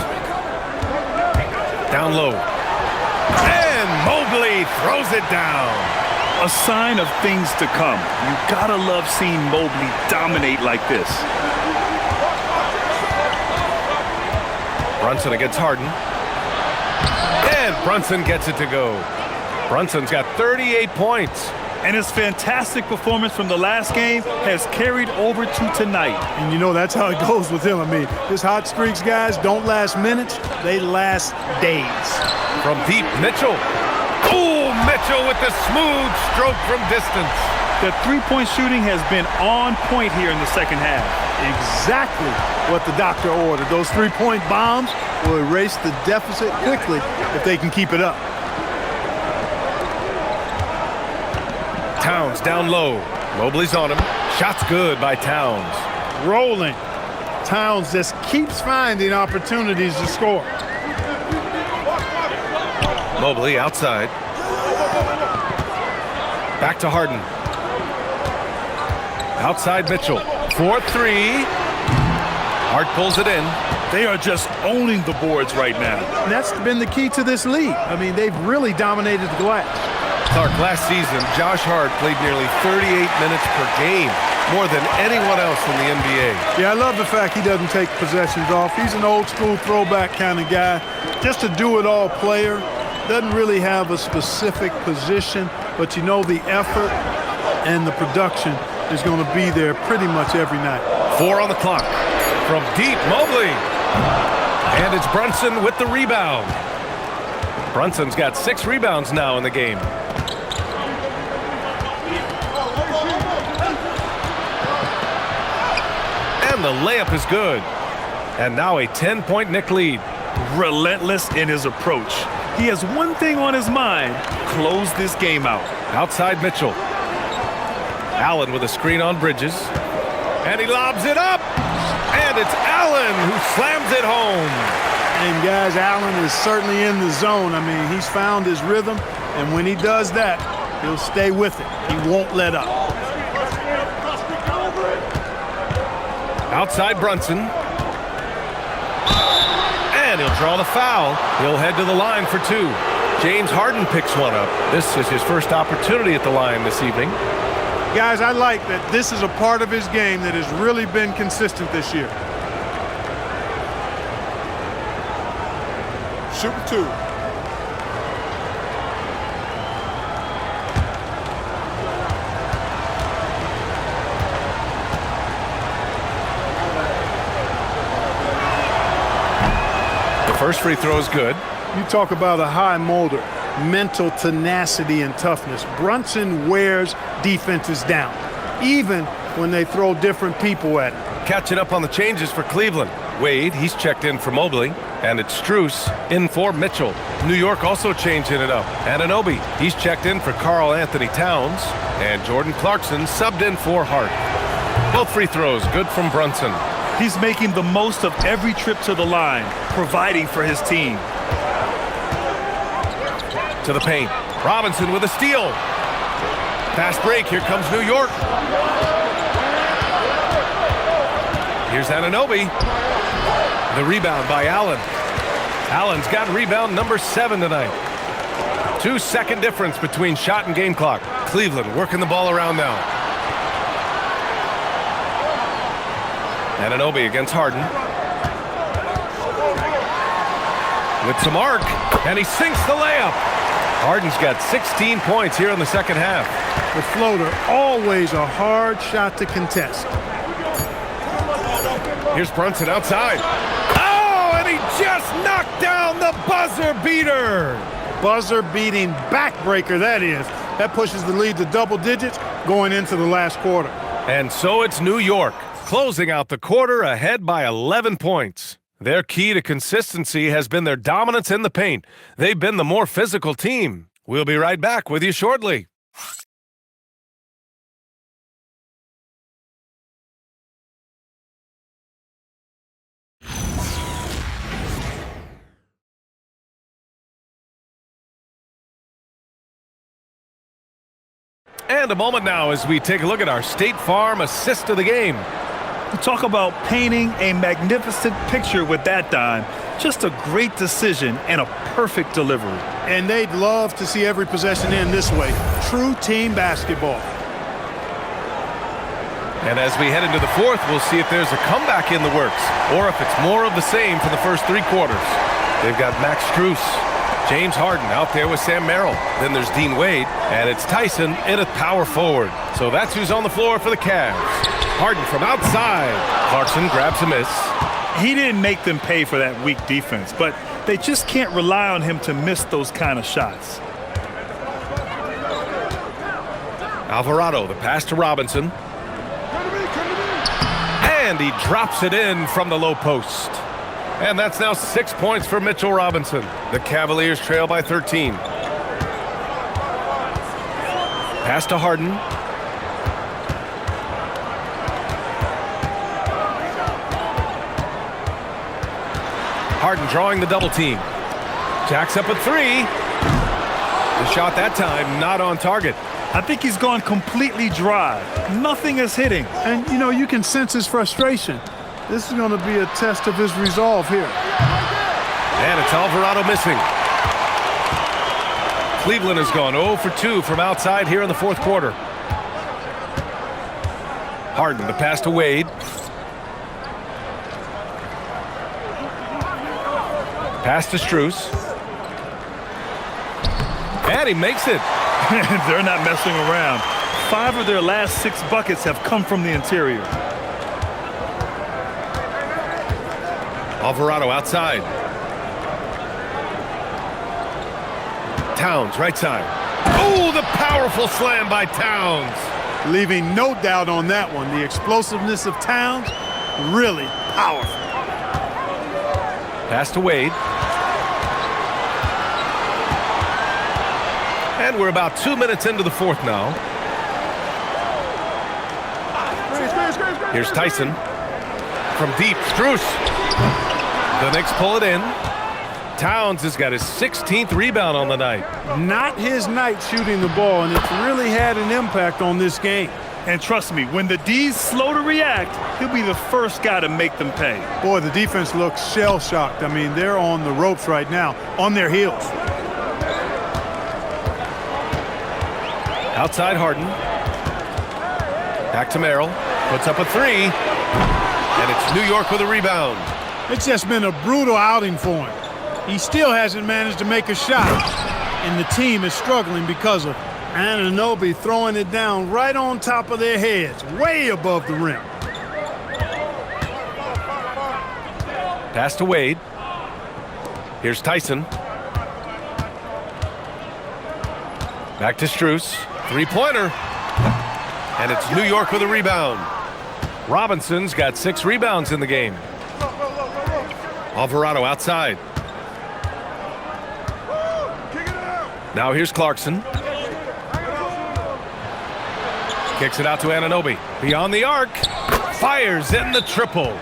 Down low. And Mobley throws it down. A sign of things to come. You gotta love seeing Mobley dominate like this. Brunson against Harden. And Brunson gets it to go. Brunson's got 38 points. And his fantastic performance from the last game has carried over to tonight. And you know that's how it goes with him. I mean, his hot streaks, guys, don't last minutes. They last days. From deep, Mitchell. Oh, Mitchell with the smooth stroke from distance. The three-point shooting has been on point here in the second half. Exactly what the doctor ordered. Those three-point bombs will erase the deficit quickly if they can keep it up. Towns down low. Mobley's on him. Shot's good by Towns. Rolling. Towns just keeps finding opportunities to score. Mobley outside. Back to Harden. Outside Mitchell. 4-3. Hart pulls it in. They are just owning the boards right now. And that's been the key to this league. I mean, they've really dominated the glass. Clark, last season, Josh Hart played nearly 38 minutes per game, more than anyone else in the NBA. Yeah, I love the fact he doesn't take possessions off. He's an old-school throwback kind of guy. Just a do-it-all player. Doesn't really have a specific position, but you know the effort and the production is going to be there pretty much every night. 4 on the clock. From deep, Mobley. And it's Brunson with the rebound. Brunson's got 6 rebounds now in the game. And the layup is good. And now a 10-point Knick lead. Relentless in his approach. He has one thing on his mind: close this game out. Outside Mitchell. Allen with a screen on Bridges. And he lobs it up. And it's Allen who slams it home. And guys, Allen is certainly in the zone. I mean, he's found his rhythm, and when he does that, he'll stay with it. He won't let up. Outside Brunson. And he'll draw the foul. He'll head to the line for 2. James Harden picks one up. This is his first opportunity at the line this evening. Guys, I like that this is a part of his game that has really been consistent this year. Shooting 2. First free throw is good. You talk about a high molder, mental tenacity and toughness. Brunson wears defenses down, even when they throw different people at him. Catching up on the changes for Cleveland. Wade, he's checked in for Mobley. And it's Strus in for Mitchell. New York also changing it up. Anunoby, he's checked in for Karl Anthony Towns. And Jordan Clarkson subbed in for Hart. Both free throws good from Brunson. He's making the most of every trip to the line, providing for his team. To the paint. Robinson with a steal. Fast break. Here comes New York. Here's Anunoby. The rebound by Allen. Allen's got rebound number 7 tonight. 2-second difference between shot and game clock. Cleveland working the ball around now. Anunoby against Harden. With some arc, and he sinks the layup. Harden's got 16 points here in the second half. The floater, always a hard shot to contest. Here's Brunson outside. Oh, and he just knocked down the buzzer beater. Buzzer-beating backbreaker, that is. That pushes the lead to double digits going into the last quarter. And so it's New York, closing out the quarter ahead by 11 points. Their key to consistency has been their dominance in the paint. They've been the more physical team. We'll be right back with you shortly. And a moment now as we take a look at our State Farm assist of the game. Talk about painting a magnificent picture with that dime. Just a great decision and a perfect delivery. And they'd love to see every possession end this way. True team basketball. And as we head into the fourth, we'll see if there's a comeback in the works or if it's more of the same for the first 3 quarters. They've got Max Strus, James Harden out there with Sam Merrill. Then there's Dean Wade, and it's Tyson in at power forward. So that's who's on the floor for the Cavs. Harden from outside. Clarkson grabs a miss. He didn't make them pay for that weak defense, but they just can't rely on him to miss those kind of shots. Alvarado, the pass to Robinson. And he drops it in from the low post. And that's now 6 points for Mitchell Robinson. The Cavaliers trail by 13. Pass to Harden. Harden drawing the double team. Jacks up at 3. The shot that time not on target. I think he's gone completely dry. Nothing is hitting. And, you know, you can sense his frustration. This is going to be a test of his resolve here. And it's Alvarado missing. Cleveland has gone 0 for 2 from outside here in the fourth quarter. Harden, the pass to Wade. Pass to Strus. And he makes it. They're not messing around. 5 of their last 6 buckets have come from the interior. Alvarado outside. Towns right side. Oh, the powerful slam by Towns. Leaving no doubt on that one. The explosiveness of Towns, really powerful. Pass to Wade. And we're about 2 minutes into the fourth now. Here's Tyson. From deep, Strus. The Knicks pull it in. Towns has got his 16th rebound on the night. Not his night shooting the ball, and it's really had an impact on this game. And trust me, when the D's slow to react, he'll be the first guy to make them pay. Boy, the defense looks shell-shocked. I mean, they're on the ropes right now, on their heels. Outside Harden. Back to Merrill. Puts up a 3. And it's New York with a rebound. It's just been a brutal outing for him. He still hasn't managed to make a shot. And the team is struggling because of Anunoby throwing it down right on top of their heads, way above the rim. Pass to Wade. Here's Tyson. Back to Strus. Three-pointer. And it's New York with a rebound. Robinson's got 6 rebounds in the game. Alvarado outside. Now here's Clarkson. Kicks it out to Anunoby. Beyond the arc. Fires in the triple.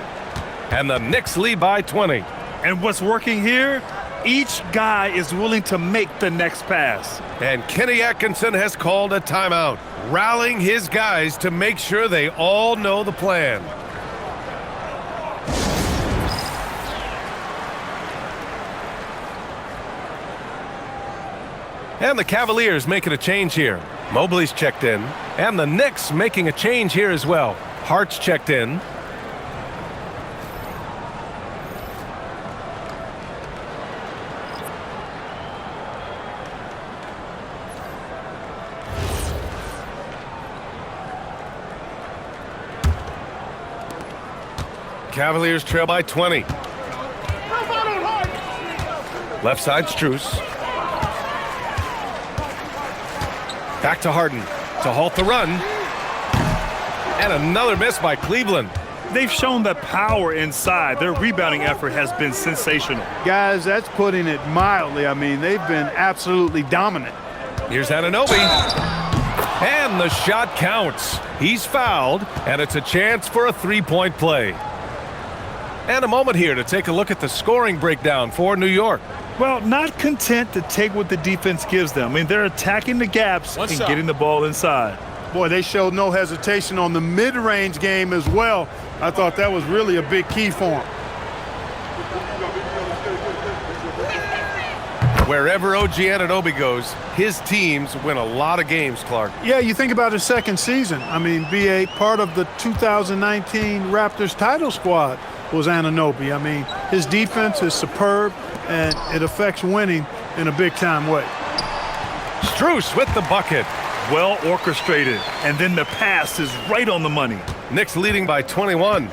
And the Knicks lead by 20. And what's working here? Each guy is willing to make the next pass. And Kenny Atkinson has called a timeout, rallying his guys to make sure they all know the plan. And the Cavaliers making a change here. Mobley's checked in. And the Knicks making a change here as well. Hart's checked in. Cavaliers trail by 20. Left side, Strus. Back to Harden to halt the run. And another miss by Cleveland. They've shown the power inside. Their rebounding effort has been sensational. Guys, that's putting it mildly. I mean, they've been absolutely dominant. Here's Anunoby. And the shot counts. He's fouled, and it's a chance for a three-point play. And a moment here to take a look at the scoring breakdown for New York. Well, not content to take what the defense gives them. I mean, they're attacking the gaps and getting the ball inside. Boy, they showed no hesitation on the mid-range game as well. I thought that was really a big key for them. Wherever OG Anunoby goes, his teams win a lot of games, Clark. Yeah, you think about his second season. I mean, be a part of the 2019 Raptors title squad was Anunoby. I mean, his defense is superb, and it affects winning in a big-time way. Strus with the bucket. Well orchestrated, and then the pass is right on the money. Knicks leading by 21.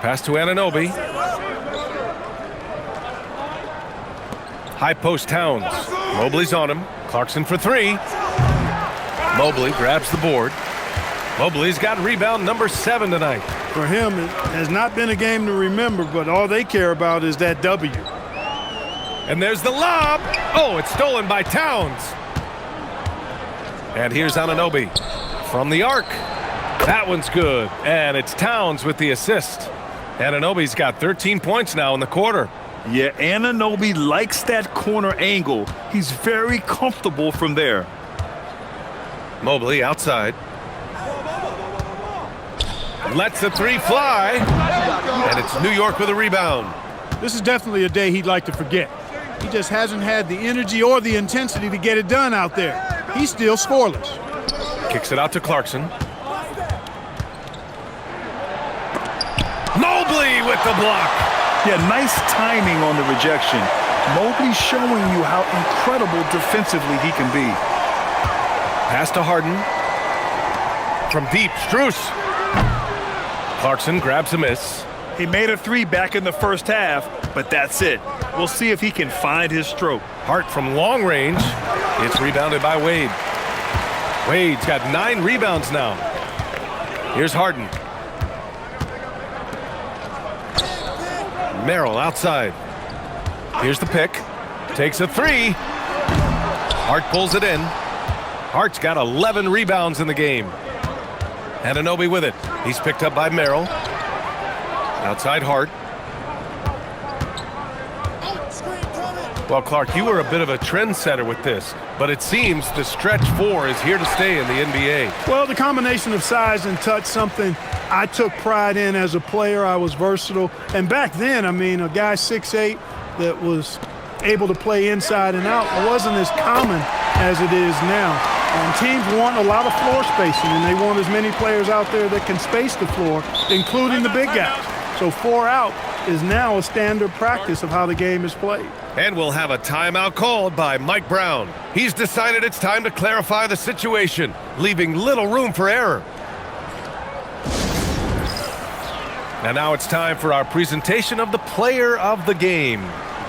Pass to Anunoby. High post Towns. Mobley's on him. Clarkson for 3. Mobley grabs the board. Mobley's got rebound number 7 tonight. For him, it has not been a game to remember, but all they care about is that W. And there's the lob. Oh, it's stolen by Towns. And here's Anunoby from the arc. That one's good. And it's Towns with the assist. Anunoby's got 13 points now in the quarter. Yeah, Anunoby likes that corner angle. He's very comfortable from there. Mobley outside. Lets the 3 fly. And it's New York with a rebound. This is definitely a day he'd like to forget. He just hasn't had the energy or the intensity to get it done out there. He's still scoreless. Kicks it out to Clarkson. Mobley with the block. Yeah, nice timing on the rejection. Mobley's showing you how incredible defensively he can be. Pass to Harden. From deep, Strus. Clarkson grabs a miss. He made a 3 back in the first half, but that's it. We'll see if he can find his stroke. Hart from long range. It's rebounded by Wade. Wade's got 9 rebounds now. Here's Harden. Merrill outside. Here's the pick. Takes a 3. Hart pulls it in. Hart's got 11 rebounds in the game. Anunoby with it. He's picked up by Merrill. Outside Hart. Well, Clark, you were a bit of a trendsetter with this, but it seems the stretch 4 is here to stay in the NBA. Well, the combination of size and touch, something I took pride in as a player. I was versatile. And back then, I mean, a guy 6'8" that was able to play inside and out wasn't as common as it is now. And teams want a lot of floor spacing, and they want as many players out there that can space the floor, including the big guys. So 4 out is now a standard practice of how the game is played. And we'll have a timeout called by Mike Brown. He's decided it's time to clarify the situation, leaving little room for error. And now it's time for our presentation of the player of the game,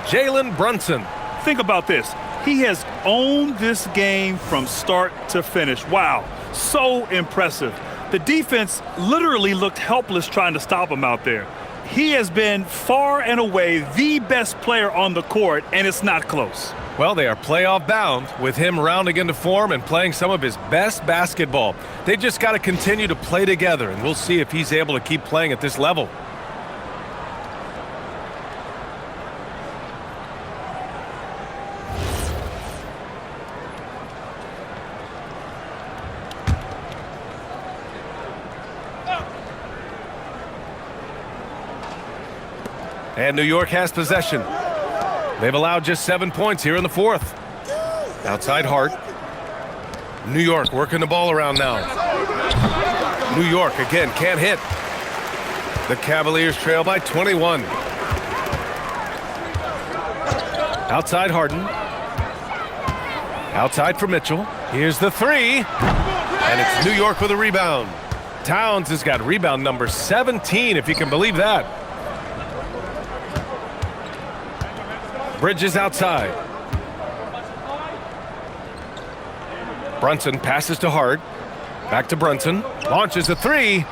Jalen Brunson. Think about this. He has owned this game from start to finish. Wow, so impressive. The defense literally looked helpless trying to stop him out there. He has been far and away the best player on the court, and it's not close. Well, they are playoff bound with him rounding into form and playing some of his best basketball. They just got to continue to play together, and we'll see if he's able to keep playing at this level. And New York has possession. They've allowed just 7 points here in the fourth. Outside Hart. New York working the ball around now. New York again can't hit. The Cavaliers trail by 21. Outside Harden. Outside for Mitchell. Here's the three. And it's New York with a rebound. Towns has got rebound number 17, if you can believe that. Bridges outside. Brunson passes to Hart. Back to Brunson. Launches a three.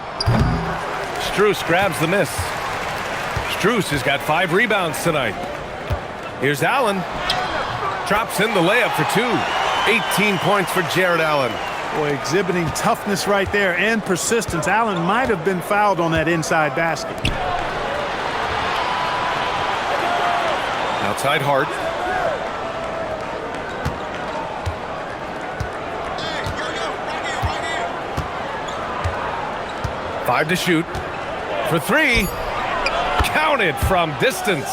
Strus grabs the miss. Strus has got 5 rebounds tonight. Here's Allen. Drops in the layup for 2. 18 points for Jared Allen. Boy, exhibiting toughness right there and persistence. Allen might have been fouled on that inside basket. Outside Hart. Five to shoot. For 3. Counted from distance.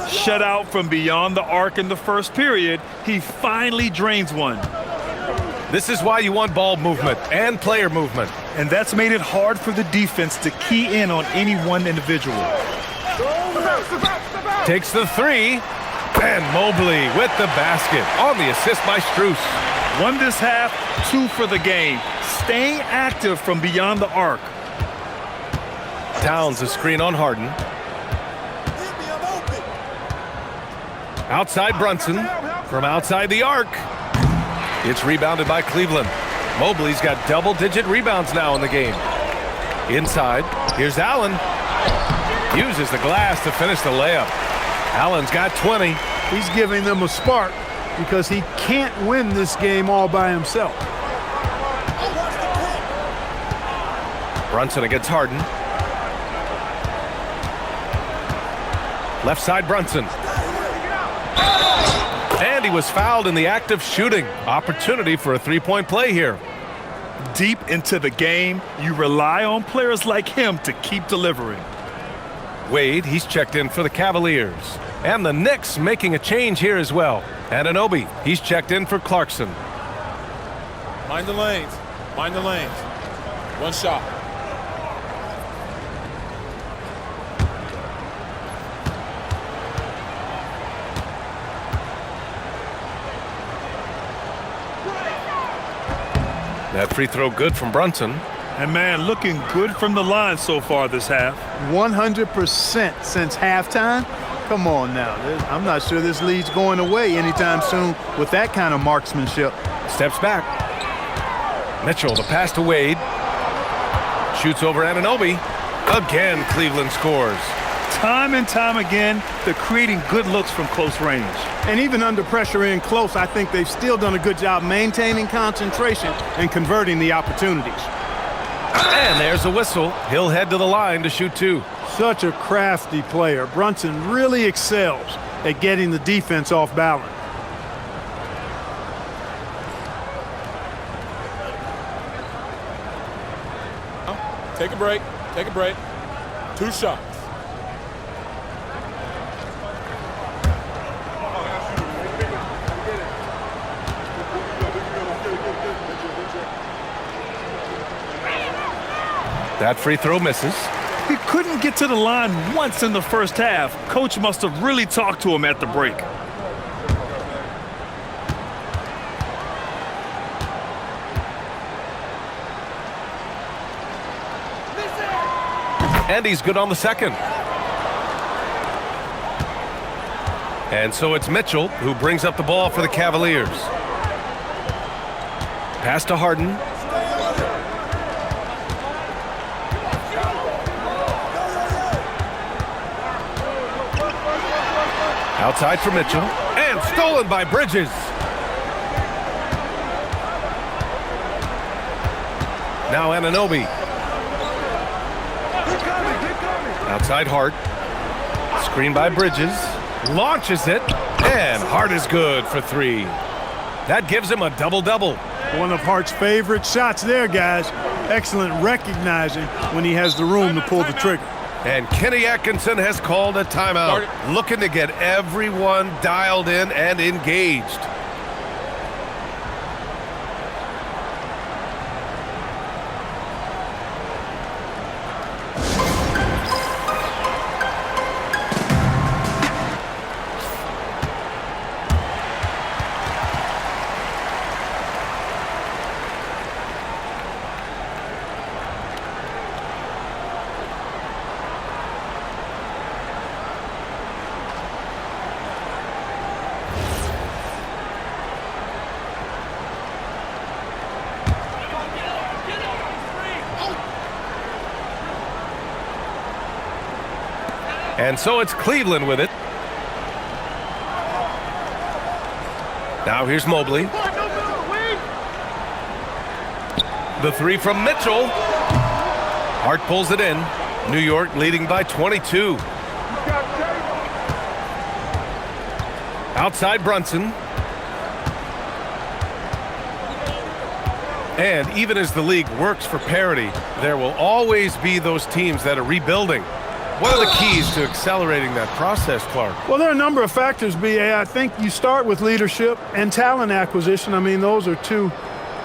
Shut out from beyond the arc in the first period. He finally drains one. This is why you want ball movement and player movement. And that's made it hard for the defense to key in on any one individual. Takes the 3. And Mobley with the basket on the assist by Strus. 1 this half, 2 for the game. Staying active from beyond the arc. Towns a screen on Harden. Outside Brunson from outside the arc. It's rebounded by Cleveland. Mobley's got double-digit rebounds now in the game. Inside, here's Allen. Uses the glass to finish the layup. Allen's got 20. He's giving them a spark because he can't win this game all by himself. Brunson against Harden. Left side Brunson. And he was fouled in the act of shooting. Opportunity for a three-point play here. Deep into the game, you rely on players like him to keep delivering. Wade, he's checked in for the Cavaliers. And the Knicks making a change here as well. Anunoby, he's checked in for Clarkson. Mind the lanes. Mind the lanes. One shot. That free throw good from Brunson. And man, looking good from the line so far this half. 100% since halftime. Come on now. I'm not sure this lead's going away anytime soon with that kind of marksmanship. Steps back. Mitchell, the pass to Wade. Shoots over Anunoby. Again, Cleveland scores. Time and time again, they're creating good looks from close range. And even under pressure in close, I think they've still done a good job maintaining concentration and converting the opportunities. And there's a whistle. He'll head to the line to shoot 2. Such a crafty player. Brunson really excels at getting the defense off balance. Take a break. Take a break. 2 shots. That free throw misses. He couldn't get to the line once in the first half. Coach must have really talked to him at the break. And he's good on the second. And so it's Mitchell who brings up the ball for the Cavaliers. Pass to Harden. Outside for Mitchell. And stolen by Bridges. Now Anunoby. Outside Hart. Screen by Bridges. Launches it. And Hart is good for three. That gives him a double-double. One of Hart's favorite shots there, guys. Excellent recognizing when he has the room to pull the trigger. And Kenny Atkinson has called a timeout, looking to get everyone dialed in and engaged. And so it's Cleveland with it. Now here's Mobley. The three from Mitchell. Hart pulls it in. New York leading by 22. Outside Brunson. And even as the league works for parity, there will always be those teams that are rebuilding. What are the keys to accelerating that process, Clark? Well, there are a number of factors, B.A. I think you start with leadership and talent acquisition. I mean, those are two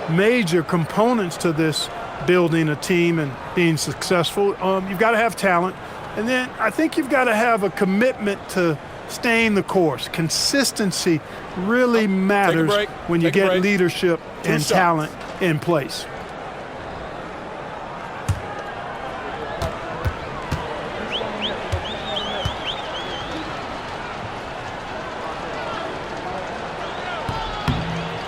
major components to this building a team and being successful. You've got to have talent. And then I think you've got to have a commitment to staying the course. Consistency really matters when you get leadership and talent in place.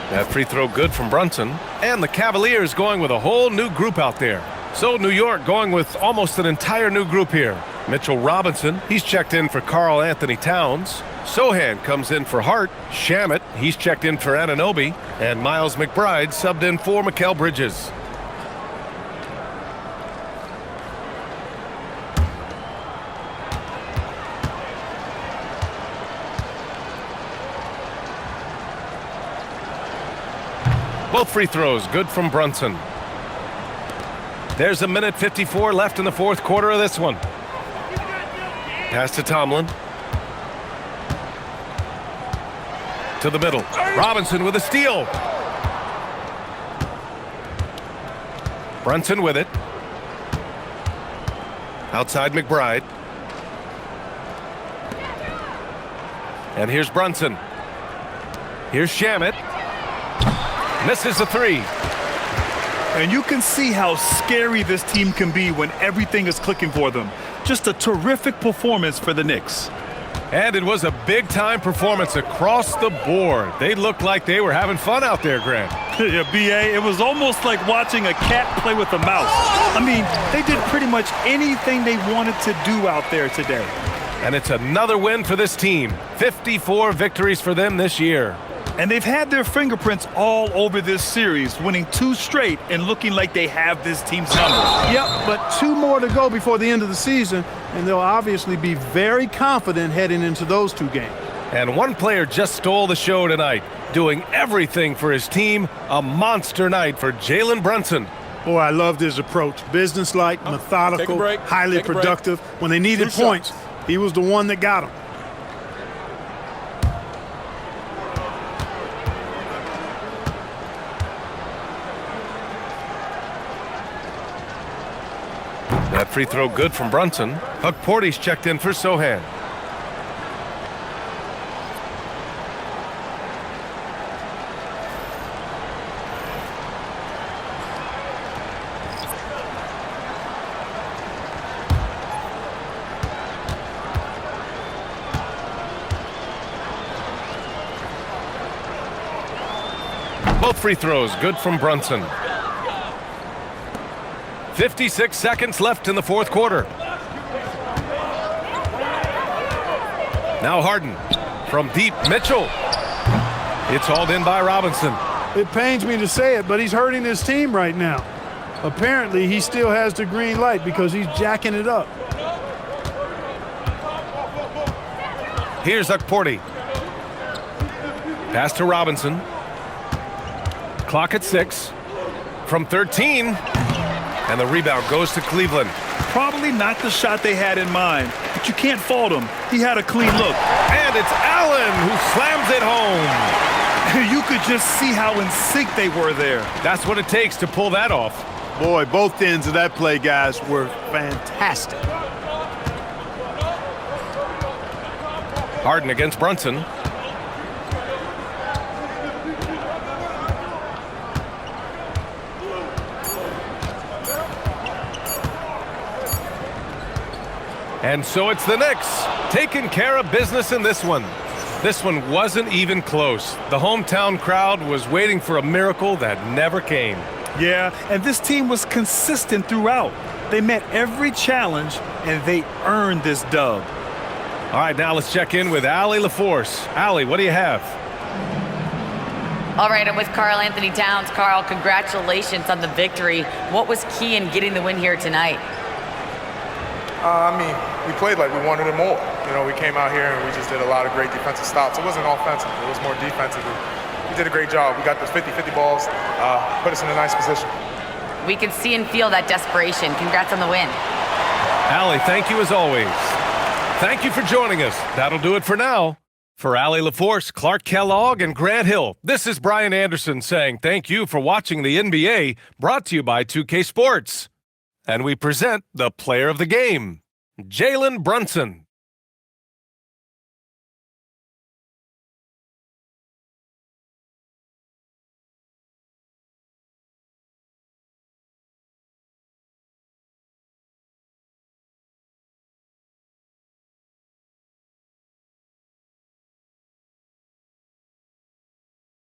That free throw good from Brunson. And the Cavaliers going with a whole new group out there. So New York going with almost an entire new group here. Mitchell Robinson, he's checked in for Karl Anthony Towns. Sohan comes in for Hart. Shamet, he's checked in for Anunoby. And Miles McBride subbed in for Mikal Bridges. Both free throws good from Brunson. There's a minute 54 left in the fourth quarter of this one. Pass to Tomlin. To the middle. Robinson with a steal. Brunson with it. Outside McBride. And here's Brunson. Here's Shamet. Misses the three. And you can see how scary this team can be when everything is clicking for them. Just a terrific performance for the Knicks. And it was a big-time performance across the board. They looked like they were having fun out there, Grant. Yeah, B.A., it was almost like watching a cat play with a mouse. I mean, they did pretty much anything they wanted to do out there today. And it's another win for this team. 54 victories for them this year. And they've had their fingerprints all over this series, winning 2 straight and looking like they have this team's number. Yep, but 2 more to go before the end of the season, and they'll obviously be very confident heading into those 2 games. And one player just stole the show tonight, doing everything for his team. A monster night for Jalen Brunson. Boy, I loved his approach. Businesslike, methodical, highly productive. When they needed points, he was the one that got them. That free throw good from Brunson. Huck Porty's checked in for Sohan. Both free throws good from Brunson. 56 seconds left in the fourth quarter. Now Harden from deep. Mitchell. It's hauled in by Robinson. It pains me to say it, but he's hurting his team right now. Apparently, he still has the green light because he's jacking it up. Here's Okporti. Pass to Robinson. Clock at 6. From 13. And the rebound goes to Cleveland. Probably not the shot they had in mind, but you can't fault him. He had a clean look. And it's Allen who slams it home. You could just see how in sync they were there. That's what it takes to pull that off. Boy, both ends of that play, guys, were fantastic. Harden against Brunson. And so it's the Knicks taking care of business in this one. This one wasn't even close. The hometown crowd was waiting for a miracle that never came. Yeah, and this team was consistent throughout. They met every challenge, and they earned this dub. All right, now let's check in with Allie LaForce. Allie, what do you have? All right, I'm with Karl Anthony Towns. Karl, congratulations on the victory. What was key in getting the win here tonight? We played like we wanted it more. You know, we came out here and we just did a lot of great defensive stops. It wasn't offensive. It was more defensive. We did a great job. We got those 50-50 balls, put us in a nice position. We can see and feel that desperation. Congrats on the win. Allie, thank you as always. Thank you for joining us. That'll do it for now. For Allie LaForce, Clark Kellogg, and Grant Hill, this is Brian Anderson saying thank you for watching the NBA, brought to you by 2K Sports. And we present the player of the game, Jalen Brunson.